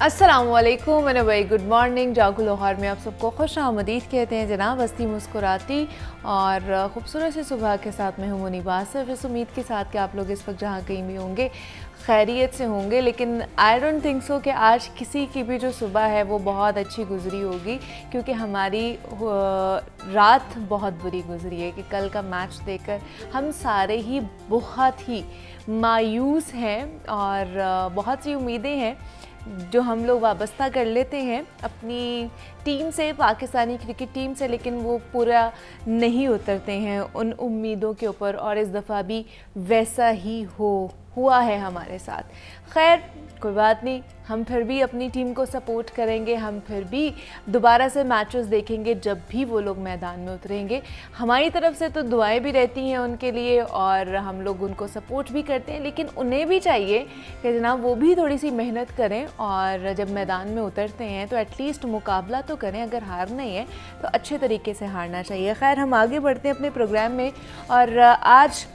अस्सलामुअलैकुम and very good morning. जागो लाहौर में आप सबको खुश आमदीद कहते हैं जनाब। हस्ती मुस्कुराती और ख़ूबसूरत सी सुबह के साथ में हूँ मुनीबा सिर्फ इस उम्मीद के साथ कि आप लोग इस वक्त जहाँ कहीं भी होंगे खैरियत से होंगे। लेकिन आई डोंट थिंक सो कि आज किसी की भी जो सुबह है वो बहुत अच्छी गुजरी होगी, क्योंकि हमारी रात बहुत बुरी गुजरी है कि कल का मैच देखकर हम सारे ही बहुत ही मायूस हैं और बहुत सी उम्मीदें हैं जो हम लोग वाबस्ता कर लेते हैं अपनी टीम से, पाकिस्तानी क्रिकेट टीम से, लेकिन वो पूरा नहीं उतरते हैं उन उम्मीदों के ऊपर और इस दफ़ा भी वैसा ही हुआ है हमारे साथ। खैर कोई बात नहीं, हम फिर भी अपनी टीम को सपोर्ट करेंगे, हम फिर भी दोबारा से मैचेस देखेंगे जब भी वो लोग मैदान में उतरेंगे। हमारी तरफ से तो दुआएं भी रहती हैं उनके लिए और हम लोग उनको सपोर्ट भी करते हैं, लेकिन उन्हें भी चाहिए कि जनाब वो भी थोड़ी सी मेहनत करें और जब मैदान में उतरते हैं तो एटलीस्ट मुकाबला तो करें। अगर हारना ही है तो अच्छे तरीके से हारना चाहिए। खैर हम आगे बढ़ते हैं अपने प्रोग्राम में और आज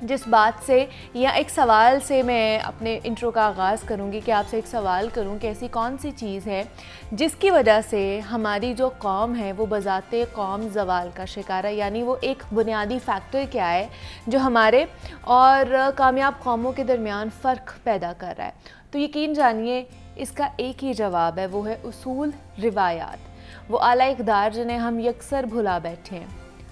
जिस बात से या एक सवाल से मैं अपने इंट्रो का आगाज़ करूंगी कि आपसे एक सवाल करूं कि ऐसी कौन सी चीज़ है जिसकी वजह से हमारी जो कौम है वो बज़ाते कौम ज़वाल का शिकार है। यानी वो एक बुनियादी फैक्टर क्या है जो हमारे और कामयाब कौमों के दरमियान फ़र्क पैदा कर रहा है। तो यकीन जानिए इसका एक ही जवाब है, वो है उसूल, रिवायात, वो आला इक़दार जिन्हें हम यकसर भुला बैठे हैं।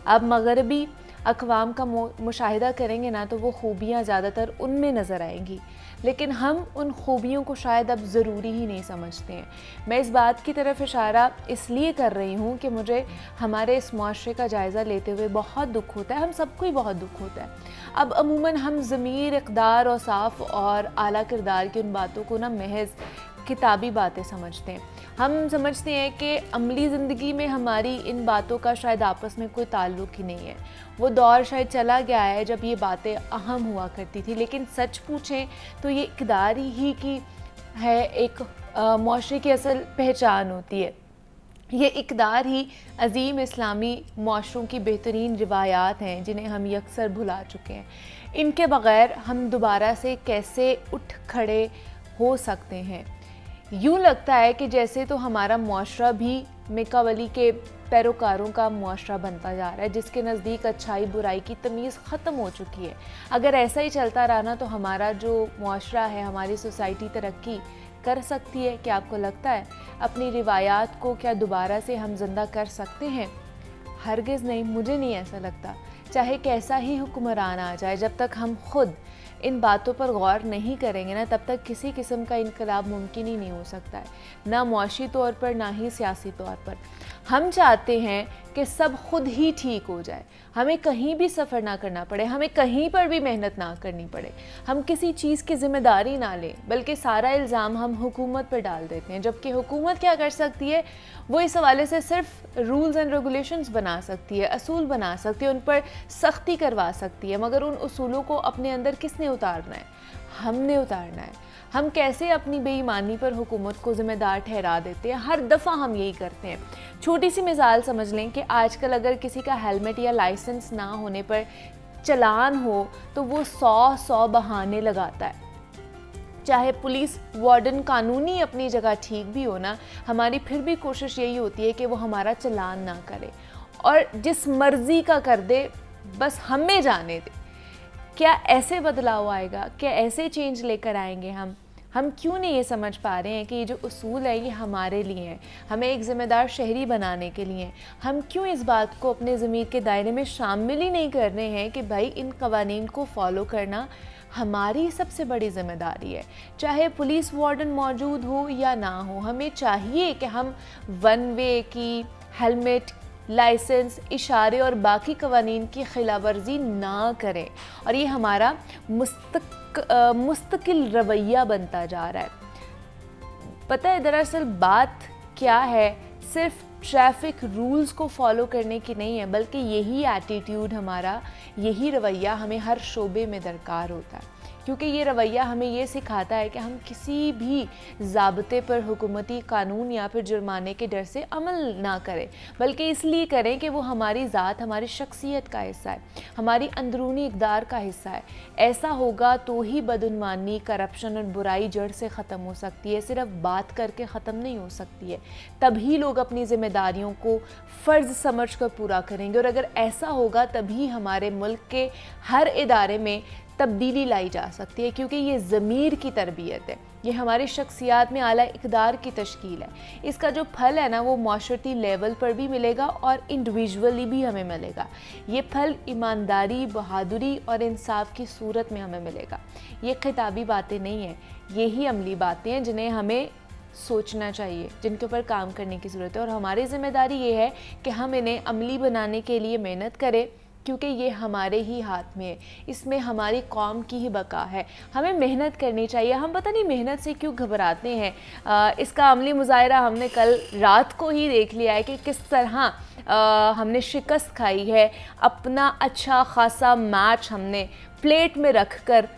अब मगरबी अक़वाम का मुशाहिदा करेंगे ना तो वो खूबियाँ ज़्यादातर उनमें नज़र आएंगी, लेकिन हम उन खूबियों को शायद अब ज़रूरी ही नहीं समझते हैं। मैं इस बात की तरफ इशारा इसलिए कर रही हूँ कि मुझे हमारे इस मुआशरे का जायज़ा लेते हुए बहुत दुख होता है, हम सबको ही बहुत दुख होता है। अब अमूमन हम ज़मीर, इक़दार और साफ़ और आला किरदार की उन बातों को ना महज किताबी बातें समझते हैं। हम समझते हैं कि अमली ज़िंदगी में हमारी इन बातों का शायद आपस में कोई ताल्लुक़ ही नहीं है। वो दौर शायद चला गया है जब ये बातें अहम हुआ करती थी, लेकिन सच पूछें तो ये इक़दार ही की है, एक मुआशरे की असल पहचान होती है। ये इक़दार ही अज़ीम इस्लामी मुआशरों की बेहतरीन रिवायात हैं जिन्हें हम यकसर भुला चुके हैं। इनके बग़ैर हम दोबारा से कैसे उठ खड़े हो सकते हैं। यूँ लगता है कि जैसे तो हमारा मुआशरा भी मेकावली के पैरोकारों का मुआशरा बनता जा रहा है, जिसके नज़दीक अच्छाई बुराई की तमीज़ ख़त्म हो चुकी है। अगर ऐसा ही चलता रहा ना तो हमारा जो मुआशरा है, हमारी सोसाइटी तरक्की कर सकती है। क्या आपको लगता है अपनी रिवायात को क्या दोबारा से हम ज़िंदा कर सकते हैं? हरगिज़ नहीं, मुझे नहीं ऐसा लगता। चाहे कैसा ही हुक्मरान आ जाए, जब तक हम खुद इन बातों पर गौर नहीं करेंगे ना तब तक किसी किस्म का इनकलाब मुमकिन ही नहीं हो सकता है, ना मुआशी तौर पर ना ही सियासी तौर पर। हम चाहते हैं कि सब खुद ही ठीक हो जाए, हमें कहीं भी सफ़र ना करना पड़े, हमें कहीं पर भी मेहनत ना करनी पड़े, हम किसी चीज़ की ज़िम्मेदारी ना लें, बल्कि सारा इल्ज़ाम हम हुकूमत पर डाल देते हैं। जबकि हुकूमत क्या कर सकती है, वो इस हवाले से सिर्फ रूल्स एंड रेगुलेशंस बना सकती है, असूल बना सकती है, उन पर सख्ती करवा सकती है, मगर उन उसूलों को अपने अंदर किसने उतारना है? हमने उतारना है। हम कैसे अपनी बेईमानी पर हुकूमत को ज़िम्मेदार ठहरा देते हैं, हर दफ़ा हम यही करते हैं। छोटी सी मिसाल समझ लें कि आजकल अगर किसी का हेलमेट या लाइसेंस ना होने पर चलान हो तो वो 100 बहाने लगाता है। चाहे पुलिस वार्डन कानूनी अपनी जगह ठीक भी हो ना, हमारी फिर भी कोशिश यही होती है कि वो हमारा चलान ना करे और जिस मर्ज़ी का कर दे, बस हमें जाने दे। क्या ऐसे बदलाव आएगा? क्या ऐसे चेंज लेकर आएंगे हम क्यों नहीं ये समझ पा रहे हैं कि ये जो उसूल है ये हमारे लिए हैं, हमें एक ज़िम्मेदार शहरी बनाने के लिए। हम क्यों इस बात को अपने ज़मीर के दायरे में शामिल ही नहीं कर रहे हैं कि भाई इन कवानीन को फॉलो करना हमारी सबसे बड़ी ज़िम्मेदारी है। चाहे पुलिस वार्डन मौजूद हो या ना हो, हमें चाहिए कि हम वन वे की, हेलमेट, लाइसेंस, इशारे और बाकी कवानीन की खिलाफवर्जी ना करें और ये हमारा मुस्तकिल रवैया बनता जा रहा है। पता है दरअसल बात क्या है, सिर्फ ट्रैफिक रूल्स को फॉलो करने की नहीं है, बल्कि यही एटीट्यूड हमारा, यही रवैया हमें हर शोबे में दरकार होता है। क्योंकि ये रवैया हमें ये सिखाता है कि हम किसी भी ज़ाब्ते पर, हुकूमती कानून या फिर जुर्माने के डर से अमल ना करें, बल्कि इसलिए करें कि वो हमारी ज़ात, हमारी शख्सियत का हिस्सा है, हमारी अंदरूनी इक़दार का हिस्सा है। ऐसा होगा तो ही बदउनवानी, करप्शन और बुराई जड़ से ख़त्म हो सकती है, सिर्फ बात करके ख़त्म नहीं हो सकती है। तभी लोग अपनी ज़िम्मेदारियों को फ़र्ज़ समझ कर पूरा करेंगे, और अगर ऐसा होगा तभी हमारे मुल्क के हर इदारे में तब्दीली लाई जा सकती है, क्योंकि ये ज़मीर की तरबियत है, ये हमारी शख्सियात में आला इक़दार की तश्कील है। इसका जो फल है ना, वो माशरती लेवल पर भी मिलेगा और इंडिविजुअली भी हमें मिलेगा। ये फल ईमानदारी, बहादुरी और इंसाफ की सूरत में हमें मिलेगा। ये खिताबी बातें नहीं हैं, यही अमली बातें हैं जिन्हें हमें सोचना चाहिए, जिनके ऊपर काम करने की ज़रूरत है। और हमारी ज़िम्मेदारी ये है कि हम इन्हें अमली बनाने के लिए मेहनत करें, क्योंकि ये हमारे ही हाथ में है, इसमें हमारी कौम की ही बका है। हमें मेहनत करनी चाहिए। हम पता नहीं मेहनत से क्यों घबराते हैं। इसका अमली मुज़ाहिरा हमने कल रात को ही देख लिया है कि किस तरह हमने शिकस्त खाई है। अपना अच्छा खासा मैच हमने प्लेट में रख कर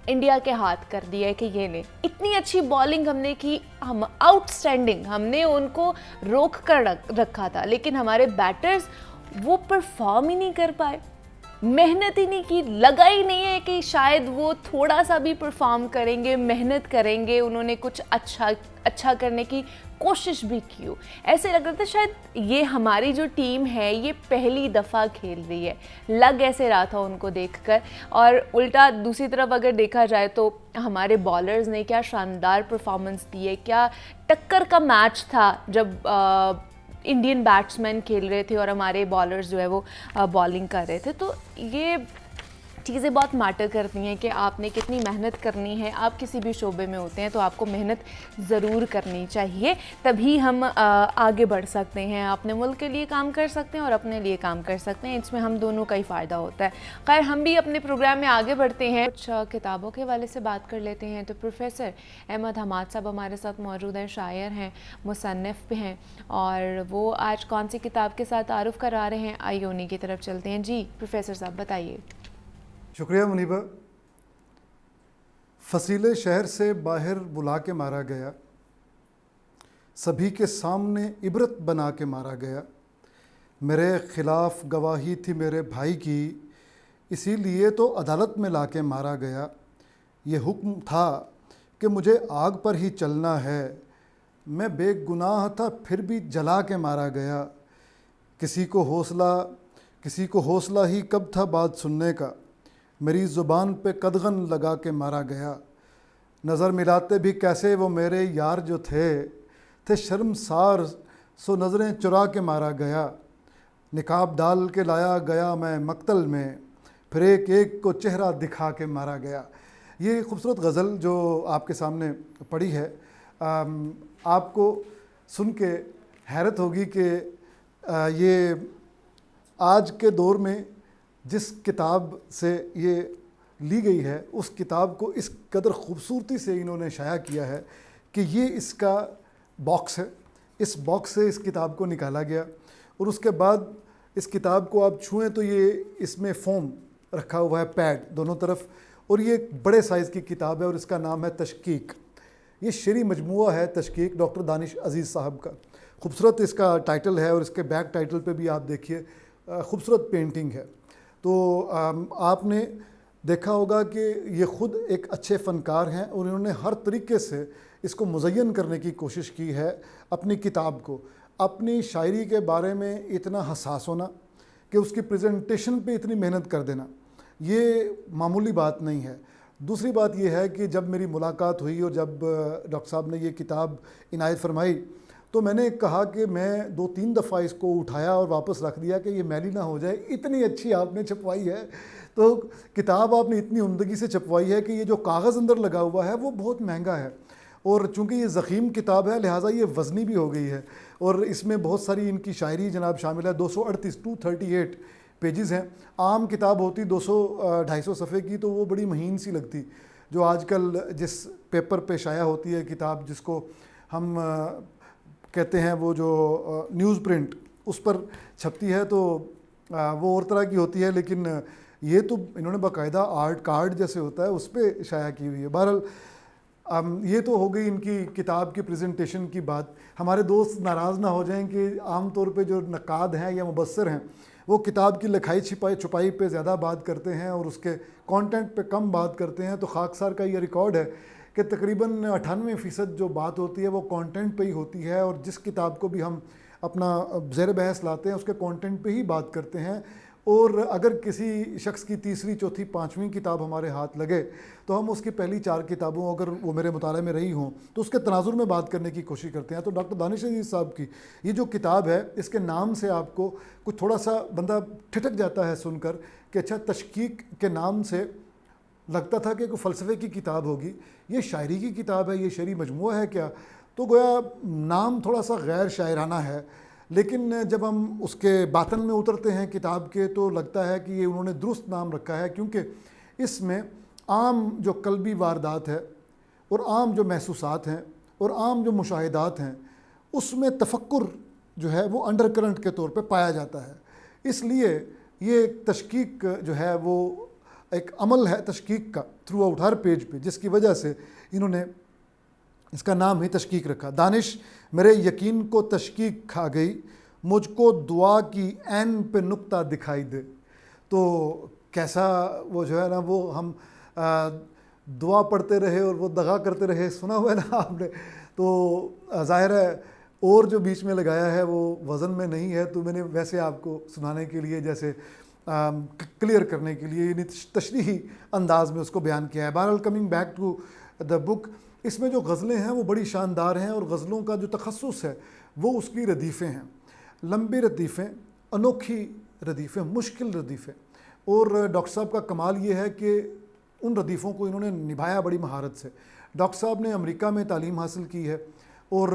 इंडिया के हाथ कर दिया है कि ये नहीं, इतनी अच्छी बॉलिंग हमने की, हम आउटस्टैंडिंग, हमने उनको रोक कर रखा था, लेकिन हमारे बैटर्स वो परफॉर्म ही नहीं कर पाए, मेहनत ही नहीं की। लगा ही नहीं है कि शायद वो थोड़ा सा भी परफॉर्म करेंगे, मेहनत करेंगे, उन्होंने कुछ अच्छा करने की कोशिश भी की हो। ऐसे लग रहा था शायद ये हमारी जो टीम है ये पहली दफ़ा खेल रही है, लग ऐसे रहा था उनको देखकर। और उल्टा दूसरी तरफ अगर देखा जाए तो हमारे बॉलर्स ने क्या शानदार परफॉर्मेंस दी है, क्या टक्कर का मैच था जब इंडियन बैट्समैन खेल रहे थे और हमारे बॉलर्स जो है वो बॉलिंग कर रहे थे। तो ये चीज़ें बहुत मैटर करती हैं कि आपने कितनी मेहनत करनी है। आप किसी भी शोबे में होते हैं तो आपको मेहनत ज़रूर करनी चाहिए, तभी हम आगे बढ़ सकते हैं, अपने मुल्क के लिए काम कर सकते हैं और अपने लिए काम कर सकते हैं। इसमें हम दोनों का ही फ़ायदा होता है। खैर, हम भी अपने प्रोग्राम में आगे बढ़ते हैं, कुछ किताबों के हवाले से बात कर लेते हैं। तो प्रोफेसर अहमद हमाद साहब हमारे साथ मौजूद हैं, शायर हैं, मुसन्निफ़ भी हैं, और वो आज कौन सी किताब के साथ तारुफ़ करा रहे हैं, आइए उन्हीं की तरफ चलते हैं। जी प्रोफेसर साहब बताइए। शुक्रिया मुनीबा। फसीले शहर से बाहर बुला के मारा गया, सभी के सामने इबरत बना के मारा गया। मेरे ख़िलाफ़ गवाही थी मेरे भाई की, इसीलिए तो अदालत में ला के मारा गया। ये हुक्म था कि मुझे आग पर ही चलना है, मैं बेगुनाह था फिर भी जला के मारा गया। किसी को हौसला ही कब था बात सुनने का, मेरी ज़ुबान पे कदगन लगा के मारा गया। नज़र मिलाते भी कैसे वो मेरे यार जो थे शर्मसार, सो नज़रें चुरा के मारा गया। निकाब डाल के लाया गया मैं मक्तल में, फिर एक एक को चेहरा दिखा के मारा गया। ये खूबसूरत गज़ल जो आपके सामने पढ़ी है, आपको सुन के हैरत होगी कि ये आज के दौर में जिस किताब से ये ली गई है, उस किताब को इस कदर ख़ूबसूरती से इन्होंने शाया किया है कि ये इसका बॉक्स है। इस बॉक्स से इस किताब को निकाला गया और उसके बाद इस किताब को आप छुएं तो ये इसमें फ़ोम रखा हुआ है, पैड दोनों तरफ, और ये एक बड़े साइज़ की किताब है और इसका नाम है तशकीक। ये शेरी मजमुआ है तशकीक, डॉक्टर दानिश अज़ीज़ साहब का। खूबसूरत इसका टाइटल है और इसके बैक टाइटल पे भी आप देखिए खूबसूरत पेंटिंग है। तो आपने देखा होगा कि ये ख़ुद एक अच्छे फ़नकार हैं और इन्होंने हर तरीके से इसको मुज़य्यन करने की कोशिश की है अपनी किताब को। अपनी शायरी के बारे में इतना हसास होना कि उसकी प्रेजेंटेशन पे इतनी मेहनत कर देना, ये मामूली बात नहीं है। दूसरी बात ये है कि जब मेरी मुलाकात हुई और जब डॉक्टर साहब ने ये किताब इनायत फरमाई तो मैंने कहा कि मैं 2-3 दफ़ा इसको उठाया और वापस रख दिया कि ये मैली ना हो जाए, इतनी अच्छी आपने छपवाई है। तो किताब आपने इतनी उम्दगी से छपवाई है कि ये जो कागज़ अंदर लगा हुआ है वो बहुत महंगा है, और चूँकि ये ज़ख़ीम किताब है लिहाजा ये वज़नी भी हो गई है, और इसमें बहुत सारी इनकी शायरी जनाब शामिल है। 238 पेजेस हैं। आम किताब होती 200-250 सफ़े की तो वो बड़ी महीन सी लगती। जो आजकल जिस पेपर पे शाया होती है किताब, जिसको हम कहते हैं वो जो न्यूज़ प्रिंट, उस पर छपती है, तो वो और तरह की होती है, लेकिन ये तो इन्होंने बाकायदा आर्ट कार्ड जैसे होता है उस पर शाया की हुई है। बहरहाल ये तो हो गई इनकी किताब की प्रेजेंटेशन की बात। हमारे दोस्त नाराज़ ना हो जाएं कि आम तौर पे जो नक़ाद हैं या मुबस्सिर हैं वो किताब की लिखाई छुपाई पे ज़्यादा बात करते हैं और उसके कंटेंट पे कम बात करते हैं। तो खाकसार का ये रिकॉर्ड है कि तकरीबन 98% जो बात होती है वो कंटेंट पे ही होती है, और जिस किताब को भी हम अपना ज़ेर बहस लाते हैं उसके कंटेंट पे ही बात करते हैं। और अगर किसी शख्स की तीसरी, चौथी, पाँचवीं किताब हमारे हाथ लगे तो हम उसकी पहली 4 किताबों अगर वो मेरे मुताले में रही हों तो उसके तनाजुर में बात करने की कोशिश करते हैं। तो डॉक्टर दानिश अजीज़ साहब की ये जो किताब है, इसके नाम से आपको कुछ थोड़ा सा बंदा ठिठक जाता है सुनकर कि अच्छा, तशकीक के नाम से लगता था कि कोई फ़लसफ़े की किताब होगी, ये शायरी की किताब है, ये शेरी मजमूआ है क्या? तो गोया नाम थोड़ा सा गैर शायराना है, लेकिन जब हम उसके बातन में उतरते हैं किताब के तो लगता है कि ये उन्होंने दुरुस्त नाम रखा है, क्योंकि इसमें आम जो कल्बी वारदात है और आम जो महसूसात हैं और आम जो मुशाहिदात हैं उसमें तफक्कुर जो है वो अंडर करंट के तौर पे पाया जाता है। इसलिए ये तशकीक जो है वो एक अमल है तशकीक का थ्रू आउट हर पेज पे, जिसकी वजह से इन्होंने इसका नाम ही तशकीक रखा। दानिश मेरे यकीन को तशकीक खा गई, मुझको दुआ की ऐन पे नुक्ता दिखाई दे। तो कैसा वो जो है ना, वो हम दुआ पढ़ते रहे और वो दगा करते रहे, सुना हुआ है ना आपने। तो ज़ाहिर है और जो बीच में लगाया है वो वज़न में नहीं है, तो मैंने वैसे आपको सुनाने के लिए, जैसे क्लियर करने के लिए यानी तशरीही अंदाज में उसको बयान किया है। बहरहाल coming back to the book, इसमें जो गज़लें हैं वो बड़ी शानदार हैं और गज़लों का जो तखस्सुस है वो उसकी रदीफ़ें हैं, लंबी रदीफ़ें, अनोखी रदीफ़ें, मुश्किल रदीफ़ें। और डॉक्टर साहब का कमाल ये है कि उन रदीफ़ों को इन्होंने निभाया बड़ी महारत से। डॉक्टर साहब ने अमेरिका में तालीम हासिल की है और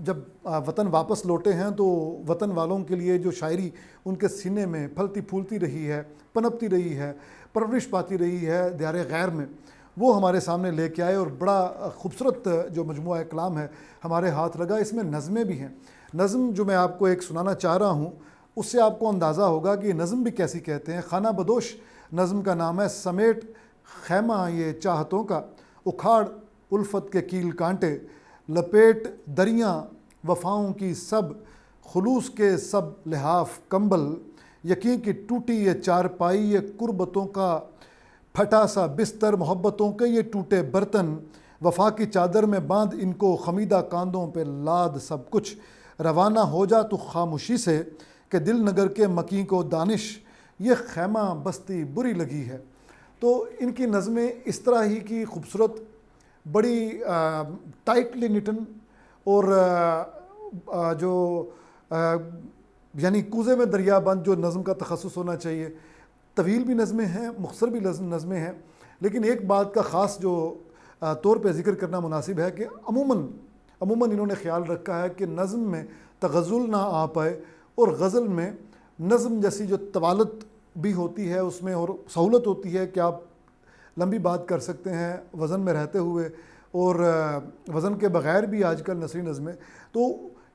जब वतन वापस लौटे हैं तो वतन वालों के लिए जो शायरी उनके सीने में फलती फूलती रही है, पनपती रही है, परवरिश पाती रही है दियार गैर में, वो हमारे सामने लेके आए और बड़ा खूबसूरत जो मजमूआ कलाम है हमारे हाथ लगा। इसमें नज़में भी हैं। नज़म जो मैं आपको एक सुनाना चाह रहा हूँ उससे आपको अंदाज़ा होगा कि नज़म भी कैसी कहते हैं। खाना बदोश नज़म का नाम है। समेट खैमा ये चाहतों का, उखाड़ उल्फत के कील कांटे, लपेट दरियाँ वफ़ाओं की सब, खुलूस के सब लिहाफ कंबल, यकीन की टूटी ये चारपाई ये कुर्बतों का फटा सा बिस्तर, मोहब्बतों के ये टूटे बर्तन, वफ़ा की चादर में बांध इनको खमीदा कांधों पे लाद सब कुछ, रवाना हो जा तू खामोशी से कि दिल नगर के मकी को दानिश ये खैमा बस्ती बुरी लगी है। तो इनकी नज़में इस तरह ही की खूबसूरत, बड़ी टाइटली निटन और जो यानी कूज़े में दरिया बंद जो नज़म का तखस्सुस होना चाहिए। तवील भी नज़में हैं, मुख्तसर भी नज़में हैं, लेकिन एक बात का ख़ास जो तौर पे ज़िक्र करना मुनासिब है कि अमूमन इन्होंने ख्याल रखा है कि नज़म में तगज़ुल ना आ पाए और गज़ल में नज़म जैसी जो तवालत भी होती है उसमें और सहूलत होती है कि आप लंबी बात कर सकते हैं वज़न में रहते हुए और वज़न के बग़ैर भी आजकल नसरी नज़में। तो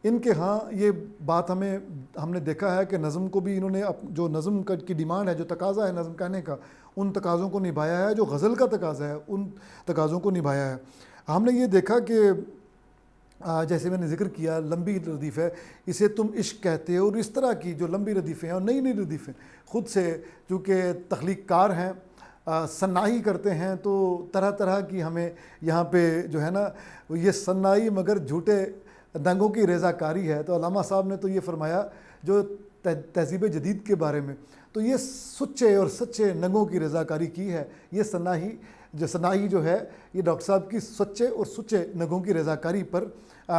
इनके यहाँ ये बात हमने देखा है कि नज़म को भी इन्होंने जो नज़म की डिमांड है, जो तकाज़ा है नज़म कहने का, उन तकाज़ों को निभाया है। जो गज़ल का तकाज़ा है उन तकाज़ों को निभाया है। हमने ये देखा कि जैसे मैंने जिक्र किया लंबी रदीफ़ है, इसे तुम इश्क कहते हो, और इस तरह की जो लंबी रदीफ़ें हैं और नई नई रदीफ़ें ख़ुद से चूँकि तख्लीक़कार हैं, सन्नाई करते हैं, तो तरह तरह की हमें यहाँ पे जो है ना ये सन्नाई मगर झूठे दंगों की रज़ाकारी है। तो अल्लामा साहब ने तो ये फरमाया जो तहज़ीब जदीद के बारे में, तो ये सुच्चे और सच्चे नंगों की रज़ाकारी की है। ये सन्नाई जो है ये डॉक्टर साहब की सच्चे और सुच्चे नंगों की रज़ाकारी पर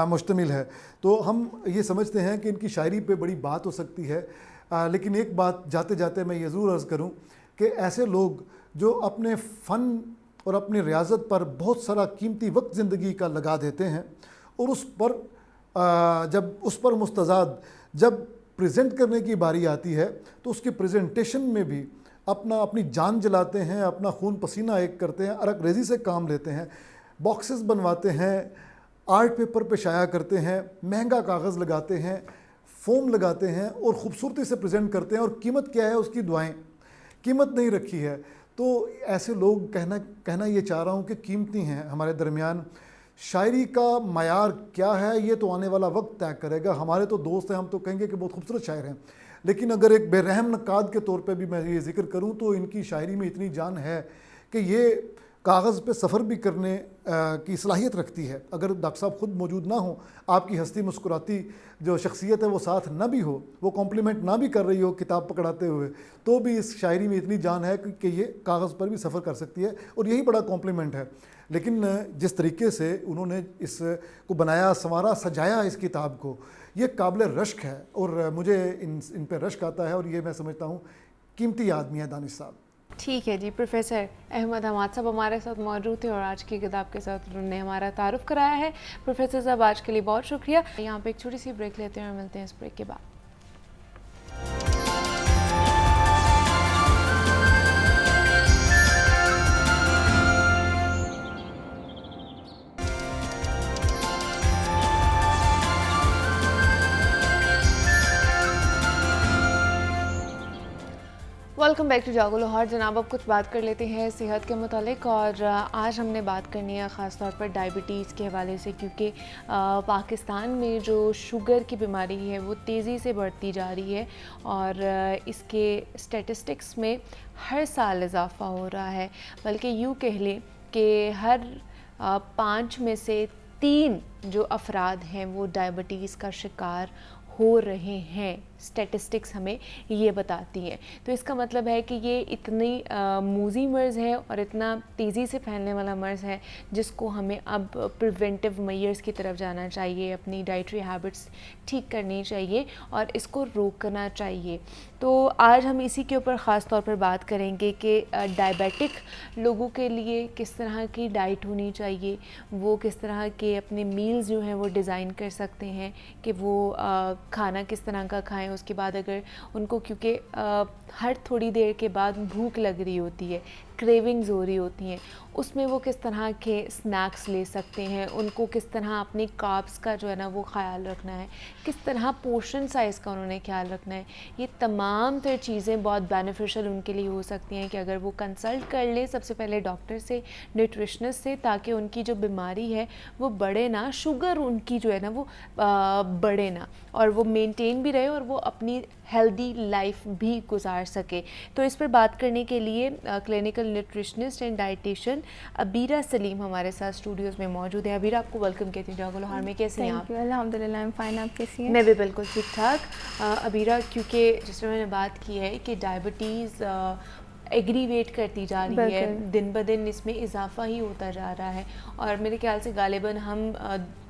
मुश्तमिल है। तो हम ये समझते हैं कि इनकी शायरी पे बड़ी बात हो सकती है, लेकिन एक बात जाते जाते मैं ये ज़रूर अर्ज़ करूँ कि ऐसे लोग जो अपने फ़न और अपनी रियाज़त पर बहुत सारा कीमती वक्त ज़िंदगी का लगा देते हैं और उस पर मुस्तज़ाद जब प्रेजेंट करने की बारी आती है तो उसकी प्रेजेंटेशन में भी अपनी जान जलाते हैं, अपना खून पसीना एक करते हैं, अरक रेज़ी से काम लेते हैं, बॉक्सेस बनवाते हैं, आर्ट पेपर पे शाया करते हैं, महंगा कागज़ लगाते हैं, फ़ोम लगाते हैं और ख़ूबसूरती से प्रेजेंट करते हैं। और कीमत क्या है उसकी? दुआएं। कीमत नहीं रखी है। तो ऐसे लोग कहना ये चाह रहा हूँ कि कीमती हैं हमारे दरमियान। शायरी का मयार क्या है ये तो आने वाला वक्त तय करेगा। हमारे तो दोस्त हैं, हम तो कहेंगे कि बहुत खूबसूरत शायर हैं, लेकिन अगर एक बेरहम नक्काद के तौर पे भी मैं ये जिक्र करूँ तो इनकी शायरी में इतनी जान है कि ये कागज़ पे सफ़र भी करने की सलाहियत रखती है। अगर डॉक्टर साहब ख़ुद मौजूद ना हो, आपकी हंसती मुस्कुराती जो शख्सियत है वो साथ ना भी हो, वो कॉम्प्लीमेंट ना भी कर रही हो किताब पकड़ाते हुए, तो भी इस शायरी में इतनी जान है कि ये कागज़ पर भी सफ़र कर सकती है, और यही बड़ा कॉम्प्लीमेंट है। लेकिन जिस तरीके से उन्होंने इस को बनाया, संवारा, सजाया इस किताब को, ये काबिल रश्क है, और मुझे इन पर रश्क आता है, और ये मैं समझता हूँ कीमती आदमी है दानिश साहब। ठीक है जी, प्रोफेसर अहमद हमाद साहब हमारे साथ मौजूद थे और आज की किताब के साथ उन्होंने हमारा तारुफ कराया है। प्रोफेसर साहब आज के लिए बहुत शुक्रिया। यहाँ पे एक छोटी सी ब्रेक लेते हैं और मिलते हैं इस ब्रेक के बाद। वेलकम बैक टू जागो लाहौर। जनाब, अब कुछ बात कर लेते हैं सेहत के मुतालिक, और आज हमने बात करनी है ख़ास तौर पर डायबिटीज़ के हवाले से, क्योंकि पाकिस्तान में जो शुगर की बीमारी है वो तेज़ी से बढ़ती जा रही है और इसके स्टैटिस्टिक्स में हर साल इजाफ़ा हो रहा है। बल्कि यूँ कह लें कि हर 5 में से 3 जो अफराद हैं वो डायबिटीज़ का शिकार हो रहे हैं। स्टैटिस्टिक्स हमें ये बताती हैं। तो इसका मतलब है कि ये इतनी मूजी मर्ज़ है और इतना तेज़ी से फैलने वाला मर्ज़ है जिसको हमें अब प्रिवेंटिव मेजर्स की तरफ जाना चाहिए, अपनी डाइटरी हैबिट्स ठीक करनी चाहिए और इसको रोकना चाहिए। तो आज हम इसी के ऊपर ख़ास तौर पर बात करेंगे कि डायबिटिक लोगों के लिए किस तरह की डाइट होनी चाहिए, वो किस तरह के अपने मील्स जो हैं वो डिज़ाइन कर सकते हैं कि वो खाना किस तरह का खाएं। उसके बाद अगर उनको, क्योंकि हर थोड़ी देर के बाद भूख लग रही होती है, क्रेविंग्स हो रही होती हैं, उसमें वो किस तरह के स्नैक्स ले सकते हैं, उनको किस तरह अपने कार्ब्स का जो है ना वो ख्याल रखना है, किस तरह पोर्शन साइज़ का उन्होंने ख्याल रखना है। ये तमाम तर चीज़ें बहुत बेनिफिशियल उनके लिए हो सकती हैं कि अगर वो कंसल्ट कर ले सबसे पहले डॉक्टर से, न्यूट्रिशनिस्ट से, ताकि उनकी जो बीमारी है वो बढ़े ना, शुगर उनकी जो है ना वो बढ़े ना, और वो मेंटेन भी रहे और वो अपनी हेल्दी लाइफ भी गुजार सके। तो इस पर बात करने के लिए clinical nutritionist and dietitian Abira Salim हमारे साथ स्टूडियोज़ में मौजूद है। अबीरा, आपको वेलकम कहती हूँ जागो लाहौर में। कैसी हैं आप? अल्हम्दुलिल्लाह, आई एम फाइन। आप कैसी हैं? मैं भी बिल्कुल ठीक ठाक। अबीरा, क्योंकि जिस मैंने बात की है कि डायबिटीज़ एग्रीवेट करती जा रही है, दिन ब दिन इसमें इजाफा ही होता जा रहा है, और मेरे ख्याल से गालिबन हम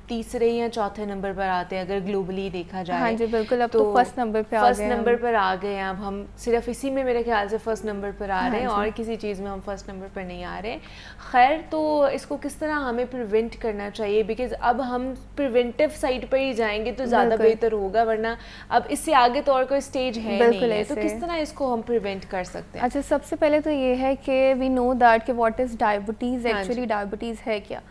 तीसरे या चौथे नंबर पर आते हैं अगर ग्लोबली देखा जाए। हाँ जी बिल्कुल, अब तो फर्स्ट नंबर पे आ गए हैं। अब हम सिर्फ इसी में मेरे ख्याल से फर्स्ट नंबर पर आ रहे हैं, और किसी चीज़ में हम फर्स्ट नंबर पर नहीं आ रहे। खैर, तो इसको किस तरह हमें प्रिवेंट करना चाहिए, बिकॉज अब हम प्रिवेंटिव साइड पर ही जाएंगे तो ज़्यादा बेहतर होगा, वरना अब इससे आगे तो और कोई स्टेज है नहीं है। तो किस तरह इसको हम प्रिवेंट कर सकते हैं? अच्छा, सबसे पहले तो ये है कि वी नो दैट कि what is diabetes. Actually diabetes है क्या?